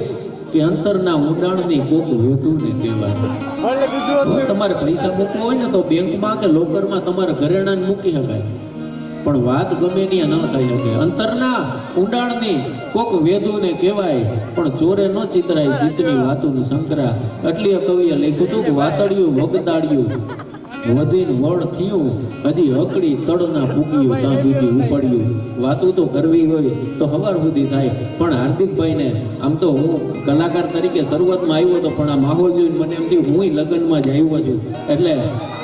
કે અંતરના ઊંડાણની કોક વેધું ને કહેવાય. તમારે પૈસા મૂકવા હોય ને તો બેંકમાં કે લોકરમાં તમારે ઘરેણાને મૂકી શકાય, પણ વાત ગમે ની ન થઈ શકે. અંતરના ઊંડાણની કોક વેધું ને કહેવાય, પણ ચોરે ન ચિતરાય જીતની વાતું સંકરા. એટલે કવિએ લખ્યું હતું કે વાતળિયું વગતાળિયું વધીને વડ થયું, હજી હકડી તળના પૂગ્યું ત્યાં સુધી ઉપાડ્યું. વાતું તો કરવી હોય તો સવાર સુધી થાય. પણ હાર્દિકભાઈને આમ તો હું કલાકાર તરીકે શરૂઆતમાં આવ્યો હતો, પણ આ માહોલ જોઈને મને એમ થયું હું લગ્નમાં જ આવ્યો છું, એટલે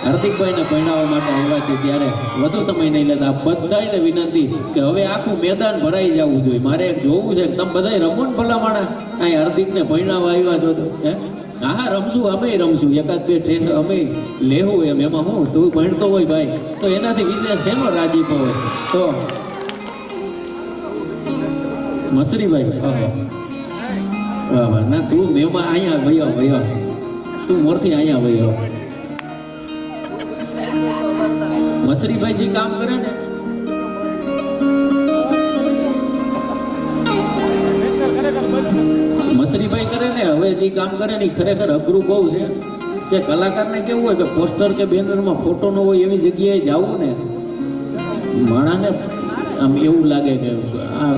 હાર્દિકભાઈને પરણાવવા માટે આવ્યા છે. ત્યારે વધુ સમય નહીં લેતા બધાને વિનંતી કે હવે આખું મેદાન ભરાઈ જવું જોઈએ. મારે એક જોવું છે કે તમે બધા રમો ને ભલા માણા, અહીં હાર્દિકને પરણાવવા આવ્યા છો તો હે? હા રમશું, અમે રમશું, એકાદ બે ઠેસ અમે લેવું એમ. એમાં હું તું ભણતો હોય ભાઈ તો એનાથી વિશેષ શેનો રાજીપો હોય? તો મસરીભાઈ વાહ વાહ, ના તું મેમાં અહીંયા ભૈયો ભૈયો, તું મોરથી અહીંયા ભૈયો. મસરીભાઈ જે કામ કરે ને મસરીભાઈ કરે ને હવે જે કામ કરે ને ખરેખર અઘરું બહુ છે. કે કલાકારને કેવું હોય કે પોસ્ટર કે બેનરમાં ફોટો ન હોય એવી જગ્યાએ જવું ને માણાને આમ એવું લાગે કે આ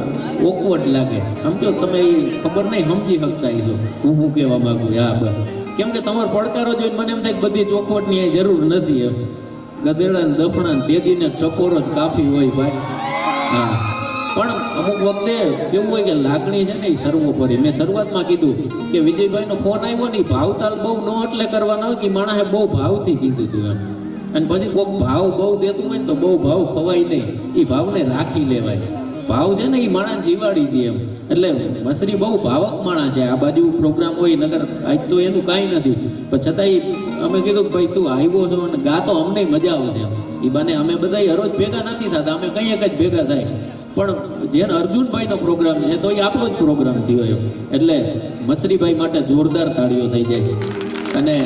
ઓકવર્ડ લાગે. આમ તો તમે ખબર નહીં સમજી શકતા છો હું કહેવા માંગુ. હા બસ, કેમ કે તમારો પડકારો જોઈને મને એમ થાય કે બધી ચોખવટની જરૂર નથી. એમ ગધેડા ને દફણા ને તેજીને ટપોરો જ કાફી હોય ભાઈ. હા, પણ અમુક વખતે કેવું હોય કે લાગણી છે ને એ સર્વોપરી. મેં શરૂઆતમાં કીધું કે વિજયભાઈનો ફોન આવ્યો ને ભાવતાલ બહુ ન એટલે કરવાનો કે માણસે બહુ ભાવથી કીધું હતું એમ. અને પછી કોઈક ભાવ બહુ દેતું હોય ને તો બહુ ભાવ ખવાય નહીં, એ ભાવને રાખી લેવાય. ભાવ છે ને એ માણસ જીવાડી દે એમ. એટલે મસરી બહુ ભાવક માણસ છે. આ બાજુ પ્રોગ્રામ હોય નગર આજ તો એનું કાંઈ નથી, પણ છતાંય અમે કીધું કે ભાઈ તું આવ્યો છો અને ગા તો અમને મજા આવે છે. એ બાને અમે બધા હરોજ ભેગા નથી થતા, અમે કંઈક જ ભેગા થાય. પણ જેને અર્જુનભાઈનો પ્રોગ્રામ છે તો એ આપણો જ પ્રોગ્રામ થયો એમ. એટલે મસરીભાઈ માટે જોરદાર તાળીઓ થઈ જાય છે. અને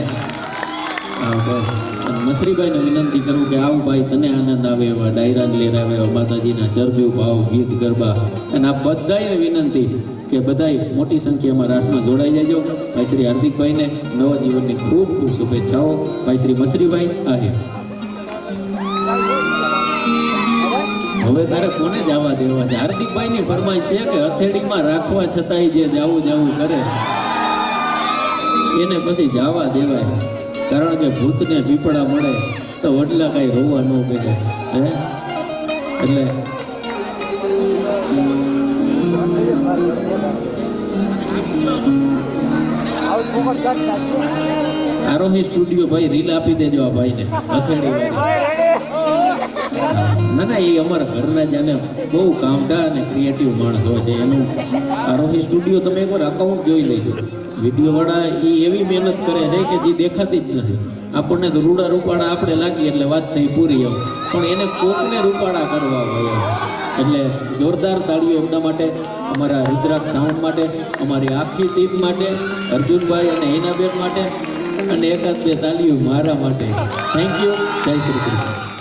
મસરીભાઈને વિનંતી કરું કે આવું ભાઈ તને આનંદ આવે એવા ડાયરા લેરાવે એવા માતાજીના ચરબી ભાવ ગીત ગરબા. અને આ બધાને વિનંતી કે બધાય મોટી સંખ્યામાં રાસમાં જોડાઈ જાયજો. ભાઈ શ્રી હાર્દિકભાઈને નવા જીવનની ખૂબ ખૂબ શુભેચ્છાઓ. ભાઈ શ્રી મસરીભાઈ આહિર. હવે તારે કોને જવા દેવા છે? હાર્દિકભાઈની ફરમાઈશ છે કે હથેળીમાં રાખવા છતાંય જે જાવું જાવું કરે એને પછી જવા દેવાય. કારણ કે ભૂતને પીપળા મળે તો વડલા કાંઈ રોવા ન કરે હે. એટલે આરોહી સ્ટુડિયો ભાઈ રીલ આપી દેજો આ ભાઈને હથેળી ના ના, એ અમારા ઘરના જાને બહુ કામડા અને ક્રિએટિવ માણસો છે. એનું આરોહી સ્ટુડિયો તમે એકવાર અકાઉન્ટ જોઈ લેજો. વિડીયોવાળા એ એવી મહેનત કરે છે કે જે દેખાતી જ નથી. આપણને તો રૂડા રૂપાડા આપણે લાગીએ એટલે વાત થઈ પૂરી એમ, પણ એને કોકને રૂપાડા કરવા હોય એમ. એટલે જોરદાર તાળીઓ એમના માટે, અમારા રુદ્રાક્ષ સાઉન્ડ માટે, અમારી આખી ટીમ માટે, અર્જુનભાઈ અને હિનાબેન માટે, અને એકાદ બે તાળીઓ મારા માટે. Thank you. જય શ્રી કૃષ્ણ.